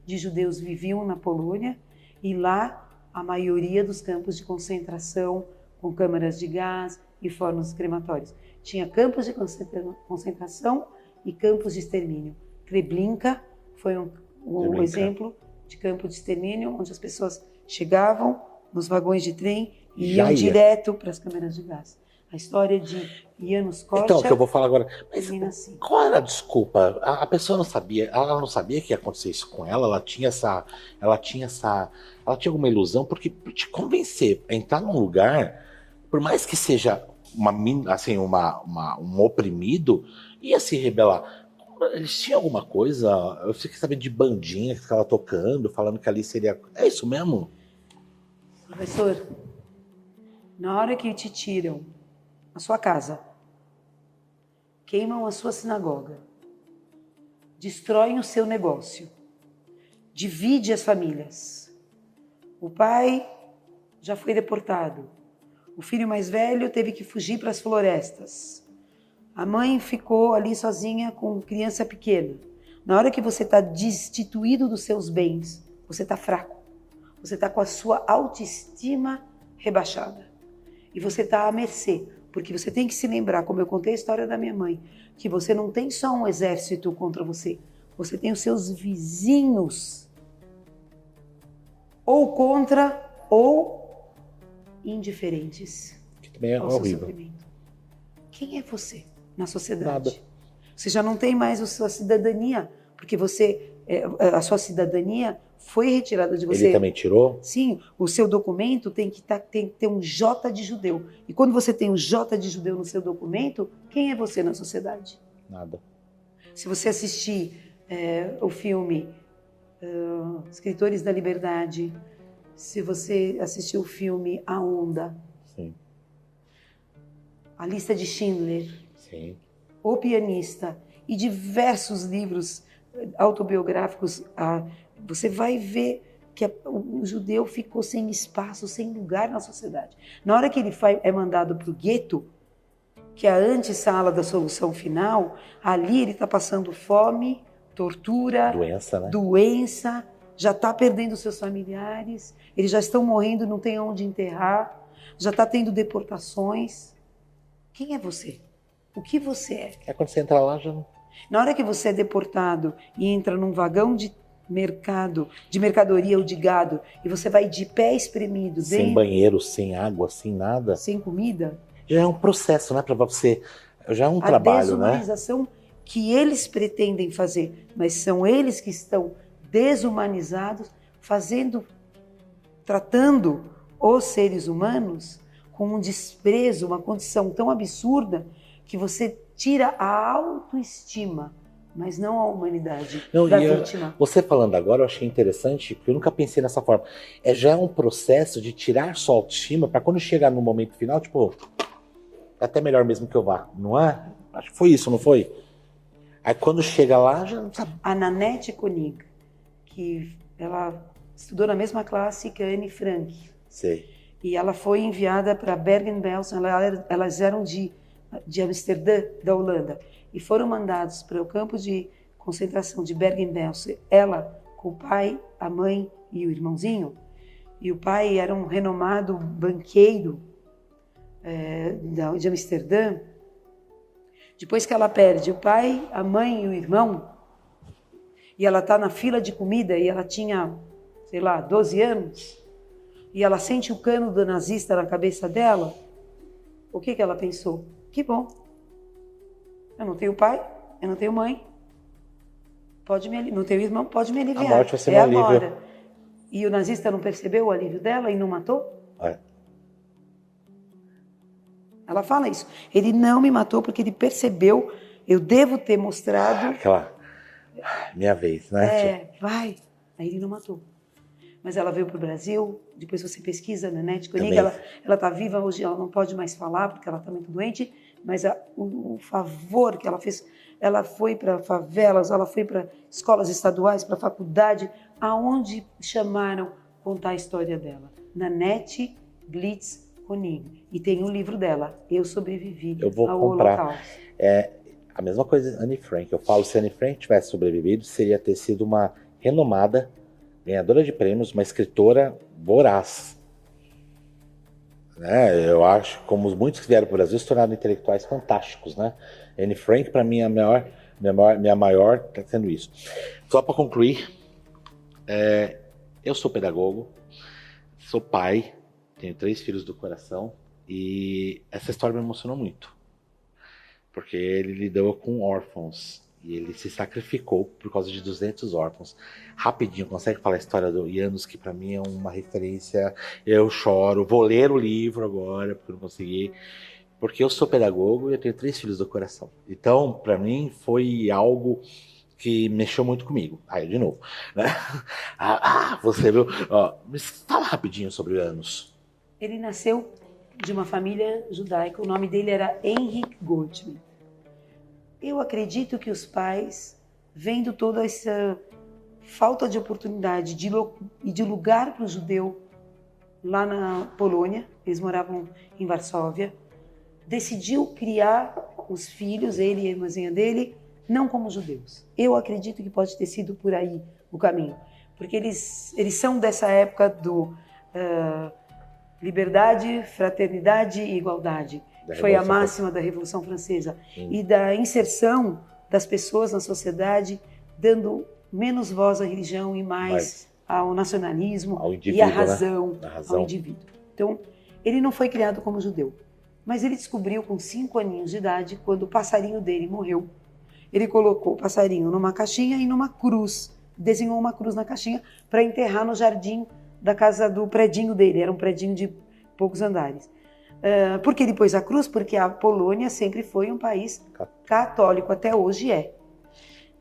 de judeus viviam na Polônia, e lá a maioria dos campos de concentração, com câmaras de gás e fornos crematórios. Tinha campos de concentração e campos de extermínio. Treblinka foi um exemplo de campo de extermínio, onde as pessoas chegavam nos vagões de trem e iam direto para as câmeras de gás. A história de Janusz Korczak. Então, que eu vou falar agora. Mas assim. Qual era a desculpa? A pessoa não sabia, ela não sabia que ia acontecer isso com ela. Ela tinha alguma ilusão, porque te convencer a entrar num lugar, por mais que seja um oprimido, ia se rebelar. Eles tinham alguma coisa? Eu fiquei sabendo de bandinha que ficava tocando, falando que ali seria. É isso mesmo? Professor, na hora que te tiram a sua casa, queimam a sua sinagoga, destroem o seu negócio, divide as famílias. O pai já foi deportado. O filho mais velho teve que fugir para as florestas. A mãe ficou ali sozinha com criança pequena. Na hora que você está destituído dos seus bens, você está fraco. Você está com a sua autoestima rebaixada. E você está à mercê. Porque você tem que se lembrar, como eu contei a história da minha mãe, que você não tem só um exército contra você. Você tem os seus vizinhos. Ou contra, ou indiferentes. Que também é horrível. Sofrimento. Quem é você na sociedade? Nada. Você já não tem mais a sua cidadania, porque a sua cidadania foi retirada de você. Ele também tirou? Sim, o seu documento tem que ter um J de judeu. E quando você tem um J de judeu no seu documento, quem é você na sociedade? Nada. Se você assistir o filme Escritores da Liberdade, se você assistir o filme A Onda, sim, A Lista de Schindler, sim, O Pianista e diversos livros autobiográficos, você vai ver que o judeu ficou sem espaço, sem lugar na sociedade. Na hora que ele é mandado para o gueto, que é a antessala da solução final, ali ele está passando fome, tortura, doença, já está perdendo seus familiares, eles já estão morrendo, não tem onde enterrar, já está tendo deportações. Quem é você? O que você é? É quando você entra lá, já não... Na hora que você é deportado e entra num vagão de mercadoria ou de gado, e você vai de pé espremido, sem banheiro, sem água, sem nada, sem comida, já é um processo, né, para você, já é um trabalho, né? A desumanização que eles pretendem fazer, mas são eles que estão desumanizados, tratando os seres humanos com um desprezo, uma condição tão absurda que você tira a autoestima, mas não a humanidade da vítima. Você falando agora, eu achei interessante, porque eu nunca pensei nessa forma. Já é um processo de tirar sua autoestima para quando chegar no momento final, tipo, é até melhor mesmo que eu vá, não é? Acho que foi isso, não foi? Aí quando chega lá, já não sabe. A Nanette Koenig, que ela estudou na mesma classe que a Anne Frank. Sei. E ela foi enviada para Bergen-Belsen, elas eram de Amsterdã, da Holanda, e foram mandados para o campo de concentração de Bergen-Belsen, ela com o pai, a mãe e o irmãozinho. E o pai era um renomado banqueiro de Amsterdã. Depois que ela perde o pai, a mãe e o irmão, e ela está na fila de comida e ela tinha, sei lá, 12 anos, e ela sente o cano do nazista na cabeça dela, o que ela pensou? Que bom, eu não tenho pai, eu não tenho mãe, não tenho irmão, pode me aliviar. A morte vai ser um alívio. Agora. E o nazista não percebeu o alívio dela e não matou? É. Ela fala isso. Ele não me matou porque ele percebeu, eu devo ter mostrado. Aquela minha vez, né? Vai. Aí ele não matou. Mas ela veio para o Brasil, depois você pesquisa na net, ela está viva hoje, ela não pode mais falar porque ela está muito doente, mas o favor que ela fez, ela foi para favelas, ela foi para escolas estaduais, para faculdade, aonde chamaram contar a história dela. Nanette Blitz Koenig. E tem um livro dela, Eu Sobrevivi ao Holocausto. A mesma coisa Anne Frank. Eu falo, se Anne Frank tivesse sobrevivido, seria ter sido uma renomada ganhadora de prêmios, uma escritora voraz. Né? Eu acho, como muitos que vieram para o Brasil, se tornaram intelectuais fantásticos. Né? Anne Frank, para mim, minha maior está sendo isso. Só para concluir, eu sou pedagogo, sou pai, tenho 3 filhos do coração, e essa história me emocionou muito. Porque ele lidou com órfãos e ele se sacrificou por causa de 200 órfãos. Rapidinho, consegue falar a história do Janusz, que para mim é uma referência. Eu choro, vou ler o livro agora, porque eu não consegui. Porque eu sou pedagogo e eu tenho 3 filhos do coração. Então, para mim, foi algo que mexeu muito comigo. Aí, de novo. Né? Você viu? Me fala rapidinho sobre o Janusz. Ele nasceu de uma família judaica, o nome dele era Henrik Goldman. Eu acredito que os pais, vendo toda essa falta de oportunidade e de lugar para o judeu lá na Polônia, eles moravam em Varsóvia, decidiu criar os filhos, ele e a irmãzinha dele, não como judeus. Eu acredito que pode ter sido por aí o caminho, porque eles são dessa época do liberdade, fraternidade e igualdade. Foi a máxima da Revolução Francesa. E da inserção das pessoas na sociedade, dando menos voz à religião e mais ao nacionalismo e à razão, ao indivíduo. Então, ele não foi criado como judeu, mas ele descobriu com 5 aninhos de idade, quando o passarinho dele morreu, ele colocou o passarinho numa caixinha e numa cruz, desenhou uma cruz na caixinha para enterrar no jardim da casa do predinho dele, era um predinho de poucos andares. Por que ele pôs a cruz? Porque a Polônia sempre foi um país católico, até hoje é.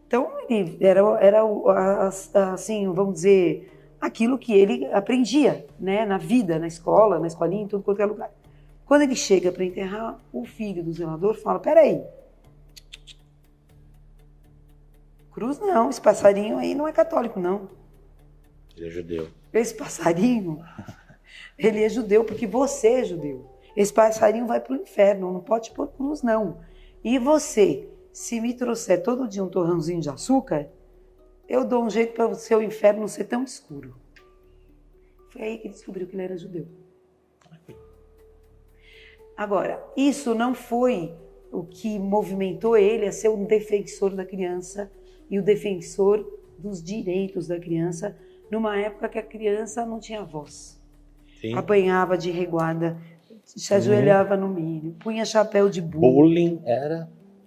Então, ele era assim, vamos dizer, aquilo que ele aprendia, né, na vida, na escola, na escolinha, em todo qualquer lugar. Quando ele chega para enterrar, o filho do zelador fala, peraí, cruz não, esse passarinho aí não é católico, não. Ele é judeu. Esse passarinho, ele é judeu porque você é judeu. Esse passarinho vai para o inferno, não pode pôr cruz, não. E você, se me trouxer todo dia um torrãozinho de açúcar, eu dou um jeito para o seu inferno não ser tão escuro. Foi aí que ele descobriu que ele era judeu. Agora, isso não foi o que movimentou ele a ser um defensor da criança e o defensor dos direitos da criança, numa época que a criança não tinha voz. Sim. Apanhava de reguada, se ajoelhava no milho, punha chapéu de burro. Bullying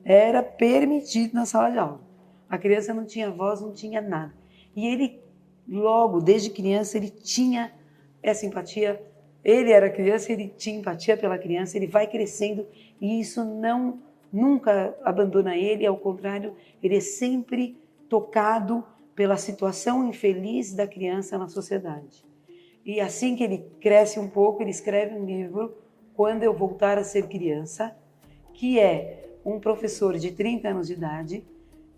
era permitido na sala de aula. A criança não tinha voz, não tinha nada. E ele, logo, desde criança, ele tinha essa empatia. Ele era criança, ele tinha empatia pela criança, ele vai crescendo e isso nunca abandona ele, ao contrário, ele é sempre tocado pela situação infeliz da criança na sociedade. E assim que ele cresce um pouco, ele escreve um livro, Quando Eu Voltar a Ser Criança, que é um professor de 30 anos de idade,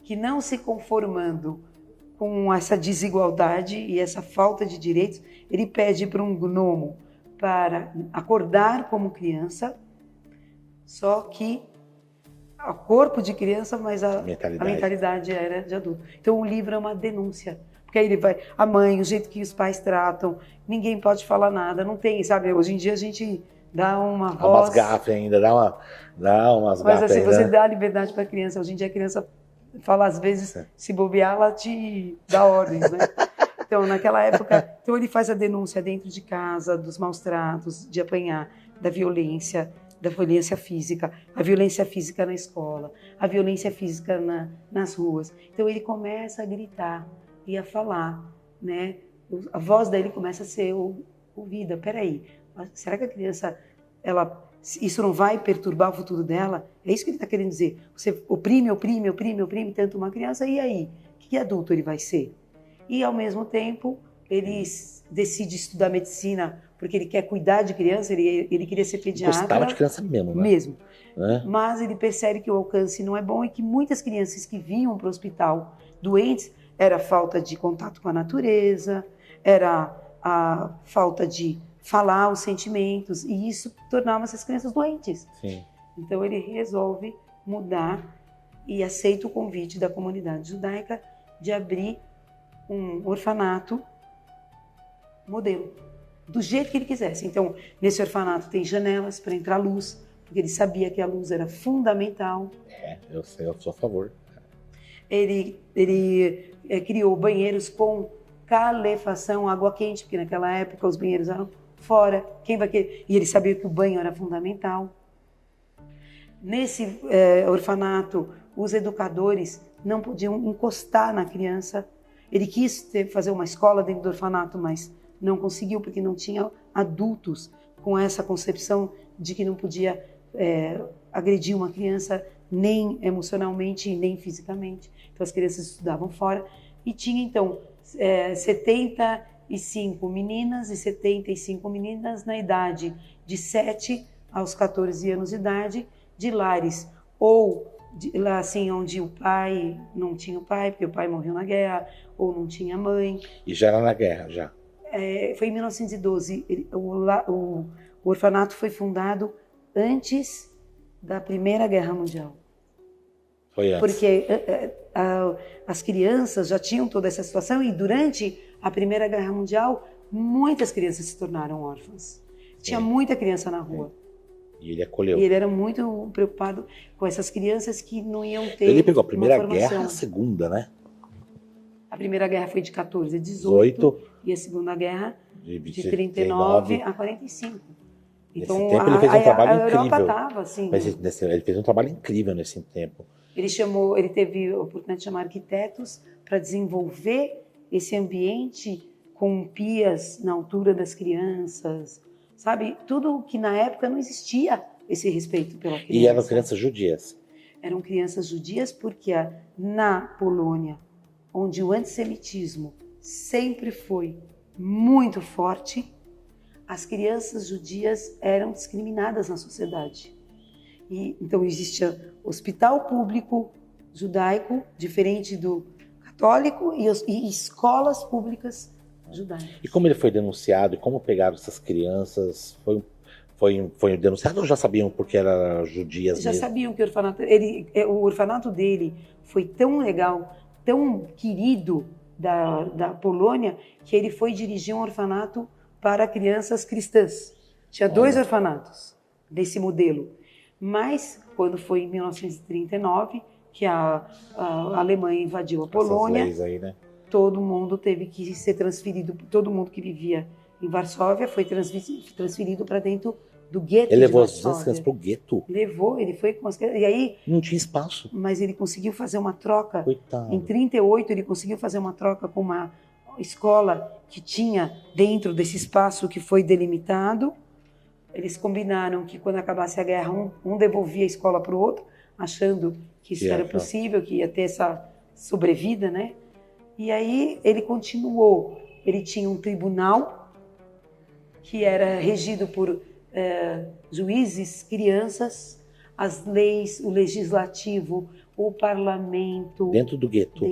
que não se conformando com essa desigualdade e essa falta de direitos, ele pede para um gnomo para acordar como criança, só que o corpo de criança, mas a mentalidade era de adulto. Então o livro é uma denúncia, porque aí ele vai, a mãe, o jeito que os pais tratam, ninguém pode falar nada, não tem, sabe? Hoje em dia a gente dá uma voz... Umas gafas ainda, dá umas mas gafas assim, ainda. você dá liberdade para a criança, hoje em dia a criança fala às vezes, se bobear, ela te dá ordens, né? Então, naquela época, então ele faz a denúncia dentro de casa, dos maus tratos, de apanhar, da violência física, a violência física na escola, a violência física nas ruas. Então ele começa a gritar e a falar, né? A voz dele começa a ser ouvida. Peraí, será que a criança, isso não vai perturbar o futuro dela? É isso que ele está querendo dizer. Você oprime tanto uma criança, e aí? Que adulto ele vai ser? E, ao mesmo tempo, ele decide estudar medicina porque ele quer cuidar de criança, ele queria ser pediatra. Gostava de criança mesmo, né? Mesmo. É. Mas ele percebe que o alcance não é bom e que muitas crianças que vinham para o hospital doentes, era falta de contato com a natureza, era a falta de falar os sentimentos, e isso tornava essas crianças doentes. Sim. Então ele resolve mudar e aceita o convite da comunidade judaica de abrir um orfanato modelo, do jeito que ele quisesse. Então, nesse orfanato tem janelas para entrar luz, porque ele sabia que a luz era fundamental. Eu sou a favor. Ele criou banheiros com calefação, água quente, porque naquela época os banheiros eram fora. Quem vai querer? E ele sabia que o banho era fundamental. Nesse orfanato, os educadores não podiam encostar na criança. Ele quis fazer uma escola dentro do orfanato, mas não conseguiu, porque não tinha adultos com essa concepção de que não podia agredir uma criança nem emocionalmente, nem fisicamente. Então as crianças estudavam fora. E tinha, então, 75 meninas e 75 meninas na idade de 7 aos 14 anos de idade, de lares ou lá assim onde o pai não tinha o pai, porque o pai morreu na guerra, ou não tinha mãe. E já era na guerra, já? Foi em 1912. O orfanato foi fundado antes da Primeira Guerra Mundial. Foi antes. Porque as crianças já tinham toda essa situação, e durante a Primeira Guerra Mundial, muitas crianças se tornaram órfãs. Tinha muita criança na rua. E ele acolheu. E ele era muito preocupado com essas crianças que não iam ter. Ele pegou a Primeira uma Guerra, formação. a Segunda, né? A Primeira Guerra foi de 14 a 18 e a Segunda Guerra de 39 a 45. Então, nesse tempo ele fez um trabalho a Europa incrível. estava assim. Mas ele fez um trabalho incrível nesse tempo. Ele teve a oportunidade de chamar arquitetos para desenvolver esse ambiente com pias na altura das crianças, sabe? Tudo que na época não existia esse respeito pela criança. E eram crianças judias. Eram crianças judias porque na Polônia, onde o antissemitismo sempre foi muito forte, as crianças judias eram discriminadas na sociedade. E, então existia hospital público judaico, diferente do católico, e escolas públicas judaicas. E como ele foi denunciado, e como pegaram essas crianças? Foi denunciado ou já sabiam porque eram judias Já mesmo? sabiam que o orfanato dele foi tão legal, tão querido da Polônia, que ele foi dirigir um orfanato para crianças cristãs. Tinha 2 orfanatos desse modelo. Mas, quando foi em 1939, que a Alemanha invadiu a Polônia, Essas leis aí, né? todo mundo teve que ser transferido, todo mundo que vivia em Varsóvia foi transferido para dentro do gueto Ele de levou as Varsóvia. crianças para o gueto? Levou, ele foi com as crianças. E aí, Não tinha espaço. mas ele conseguiu fazer uma troca. Coitado. Em 1938, ele conseguiu fazer uma troca com uma escola que tinha dentro desse espaço que foi delimitado. Eles combinaram que quando acabasse a guerra, um devolvia a escola para o outro, achando que isso era possível, que ia ter essa sobrevida, né? E aí ele continuou. Ele tinha um tribunal que era regido por juízes, crianças, as leis, o legislativo, o parlamento. Dentro do gueto?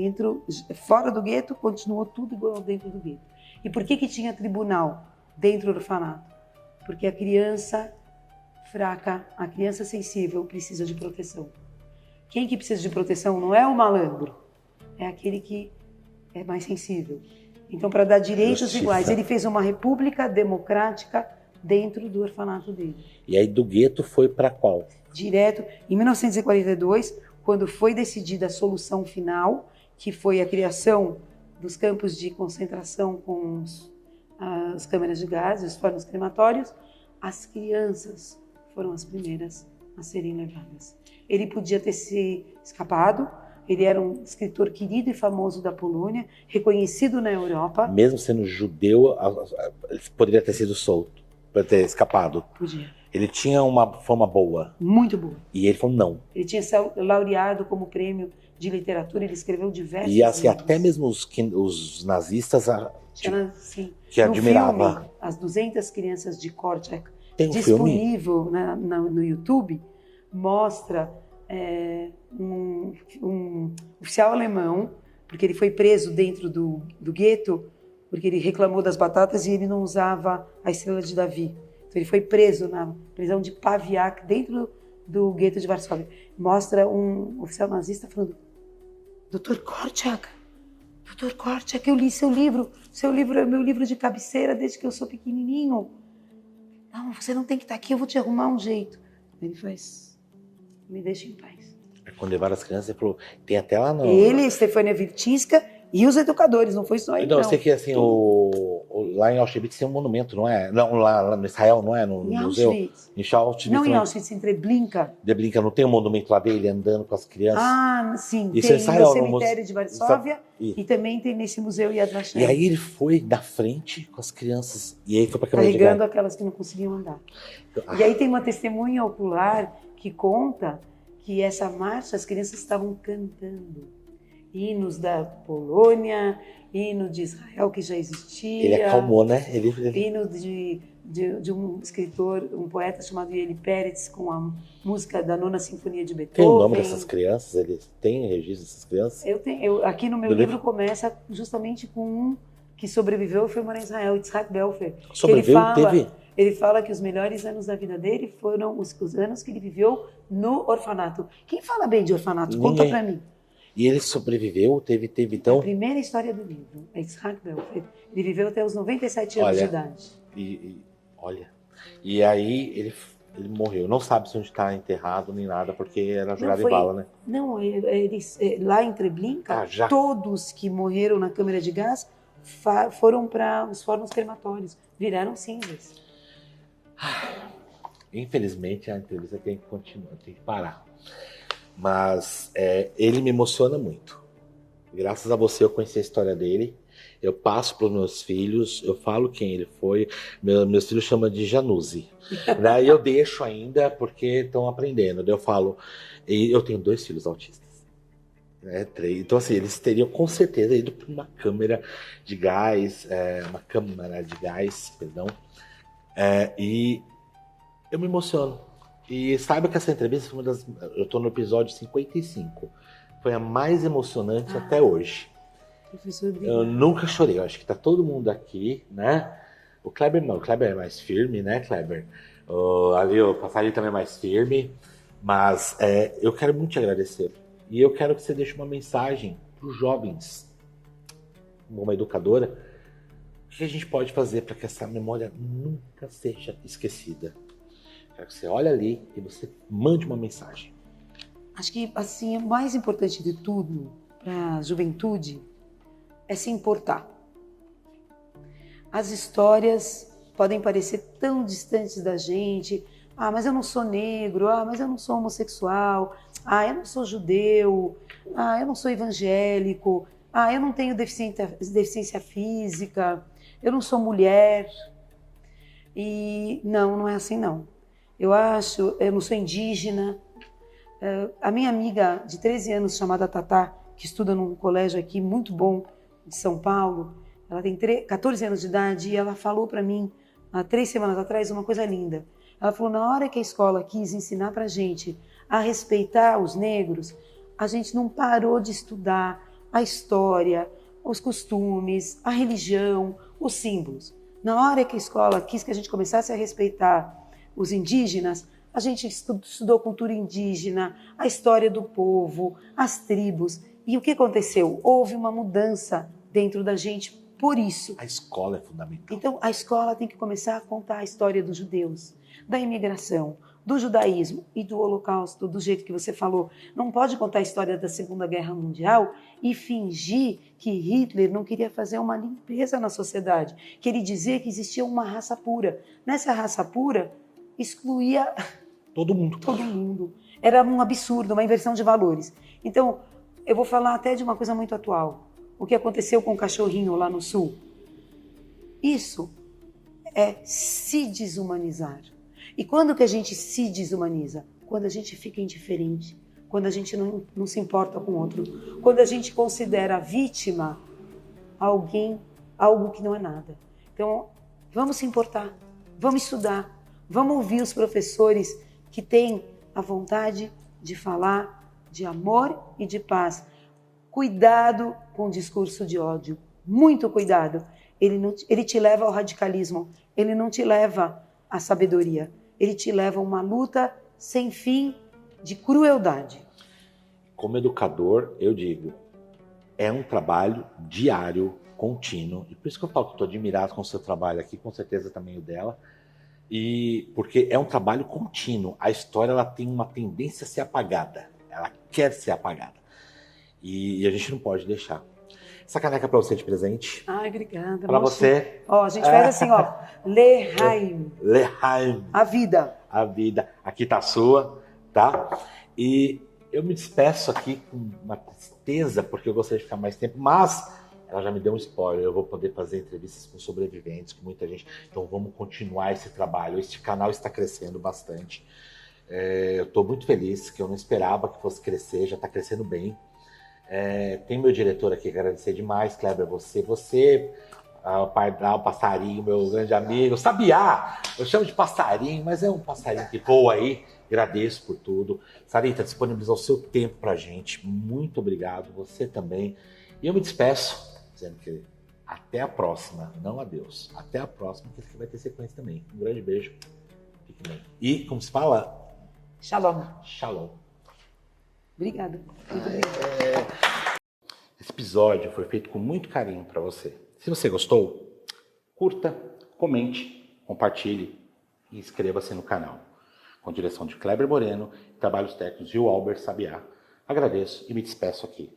Fora do gueto, continuou tudo igual dentro do gueto. E por que tinha tribunal dentro do orfanato? Porque a criança fraca, a criança sensível precisa de proteção. Quem que precisa de proteção não é o malandro, é aquele que é mais sensível. Então, para dar direitos iguais, ele fez uma república democrática dentro do orfanato dele. E aí do gueto foi para qual? Direto. Em 1942, quando foi decidida a solução final, que foi a criação dos campos de concentração com as câmeras de gás, os fornos crematórios, as crianças foram as primeiras a serem levadas. Ele podia ter se escapado, ele era um escritor querido e famoso da Polônia, reconhecido na Europa. Mesmo sendo judeu, ele poderia ter sido solto, poderia ter escapado. Podia. Ele tinha uma fama boa. Muito boa. E ele falou não. Ele tinha sido laureado como prêmio de literatura, ele escreveu diversos E assim, livros. até mesmo os nazistas Sim. que admirava. Filme, As 200 Crianças de Korczak, Tem um disponível no YouTube, mostra um oficial alemão, porque ele foi preso dentro do gueto, porque ele reclamou das batatas e ele não usava a estrela de Davi. Então ele foi preso na prisão de Pawiak, dentro do gueto de Varsóvia. Mostra um oficial nazista falando: Dr. Korczak, eu li seu livro é meu livro de cabeceira desde que eu sou pequenininho. Não, você não tem que estar aqui, eu vou te arrumar um jeito. Ele faz: me deixa em paz. Quando levaram as crianças, ele falou, tem até lá no... Ele, Stefania Witczynska e os educadores, não foi só ele, Não, eu sei que assim, lá em Auschwitz tem um monumento, não é? Não, lá no Israel, não é? No Em museu? Auschwitz. Em Auschwitz. Não em Auschwitz, em Treblinka. Treblinka, não tem um monumento lá dele andando com as crianças? Ah, sim, Isso tem é Israel, no cemitério de Varsóvia e também tem nesse museu Yad Vashem. E aí ele foi na frente com as crianças, e aí foi pra câmera de Carregando gás. aquelas que não conseguiam andar. E aí tem uma testemunha ocular que conta que essa marcha as crianças estavam cantando hinos da Polônia, hino de Israel que já existia. Ele acalmou, né? Hino de um escritor, um poeta chamado Eli Peretz, com a música da Nona Sinfonia de Beethoven. Tem o nome dessas crianças? Eles têm registro dessas crianças? Aqui no meu livro começa justamente com um que sobreviveu e foi morar em Israel, Itzhak Belfer. Sobreviveu? Teve? Ele fala que os melhores anos da vida dele foram os anos que ele viveu no orfanato. Quem fala bem de orfanato? Ninguém. Conta pra mim. E ele sobreviveu? Teve então... A primeira história do livro é Itzhak Belfer. Ele viveu até os 97 anos de idade. Olha, e aí ele morreu. Não sabe se onde está enterrado nem nada, porque era jogado em bala, né? Não, lá em Treblinka, todos que morreram na câmara de gás foram para os fornos crematórios, viraram cinzas. Infelizmente a entrevista tem que continuar, tem que parar. Mas ele me emociona muito. Graças a você eu conheci a história dele. Eu passo para os meus filhos, eu falo quem ele foi. Meus filhos chamam de Januzzi. Daí eu deixo ainda porque estão aprendendo. Daí eu falo, e eu tenho 2 filhos autistas. 3. Então assim, eles teriam com certeza ido para uma câmara de gás, perdão. E eu me emociono. E saiba que essa entrevista foi eu estou no episódio 55. Foi a mais emocionante até hoje. Eu nunca chorei. Eu acho que tá todo mundo aqui, né? O Kleber não. O Kleber é mais firme, né, Kleber? Ali o Passarinho também é mais firme. Mas eu quero muito te agradecer. E eu quero que você deixe uma mensagem para os jovens, como uma educadora. O que a gente pode fazer para que essa memória nunca seja esquecida? Quero que você olhe ali e você mande uma mensagem. Acho que assim, o mais importante de tudo para a juventude é se importar. As histórias podem parecer tão distantes da gente. Ah, mas eu não sou negro. Ah, mas eu não sou homossexual. Ah, eu não sou judeu. Ah, eu não sou evangélico. Ah, eu não tenho deficiência física. Eu não sou mulher. E não é assim não. Eu não sou indígena. A minha amiga de 13 anos, chamada Tatá, que estuda num colégio aqui muito bom de São Paulo, ela tem 14 anos de idade e ela falou para mim, há 3 semanas atrás, uma coisa linda. Ela falou, na hora que a escola quis ensinar pra gente a respeitar os negros, a gente não parou de estudar a história, os costumes, a religião, os símbolos. Na hora que a escola quis que a gente começasse a respeitar os indígenas, a gente estudou cultura indígena, a história do povo, as tribos. E o que aconteceu? Houve uma mudança dentro da gente por isso. A escola é fundamental. Então, a escola tem que começar a contar a história dos judeus, da imigração, do judaísmo e do Holocausto, do jeito que você falou. Não pode contar a história da Segunda Guerra Mundial e fingir que Hitler não queria fazer uma limpeza na sociedade, que ele dizia que existia uma raça pura. Nessa raça pura, excluía todo mundo. Todo mundo. Era um absurdo, uma inversão de valores. Então, eu vou falar até de uma coisa muito atual. O que aconteceu com o cachorrinho lá no sul. Isso é se desumanizar. E quando que a gente se desumaniza? Quando a gente fica indiferente, quando a gente não se importa com o outro, quando a gente considera a vítima alguém, algo que não é nada. Então, vamos se importar, vamos estudar, vamos ouvir os professores que têm a vontade de falar de amor e de paz. Cuidado com o discurso de ódio, muito cuidado. Ele te leva ao radicalismo, ele não te leva à sabedoria. Ele te leva a uma luta sem fim de crueldade. Como educador, eu digo, é um trabalho diário, contínuo, e por isso que eu falo que estou admirado com o seu trabalho aqui, com certeza também o dela, e porque é um trabalho contínuo. A história ela tem uma tendência a ser apagada, ela quer ser apagada, e a gente não pode deixar. Essa caneca para você de presente. Ai, obrigada. Para você. Ó, a gente faz assim, ó. L'Chaim. L'Chaim. A vida. A vida. Aqui tá a sua, tá? E eu me despeço aqui com uma tristeza, porque eu gostaria de ficar mais tempo, mas ela já me deu um spoiler. Eu vou poder fazer entrevistas com sobreviventes, com muita gente. Então vamos continuar esse trabalho. Este canal está crescendo bastante. Eu estou muito feliz, que eu não esperava que fosse crescer, já está crescendo bem. Tem meu diretor aqui, agradecer demais, Kleber, você, o Pardal, o passarinho, meu grande amigo, Sabiá, eu chamo de passarinho, mas é um passarinho que voa aí, agradeço por tudo. Sarita, disponibilizou o seu tempo pra gente, muito obrigado, você também. E eu me despeço, dizendo que até a próxima, não adeus, até a próxima, que vai ter sequência também. Um grande beijo, fique bem. E, como se fala? Shalom. Shalom. Obrigada. Muito bem. Esse episódio foi feito com muito carinho para você. Se você gostou, curta, comente, compartilhe e inscreva-se no canal. Com direção de Kleber Moreno, trabalhos técnicos de Albert Sabiá. Agradeço e me despeço aqui.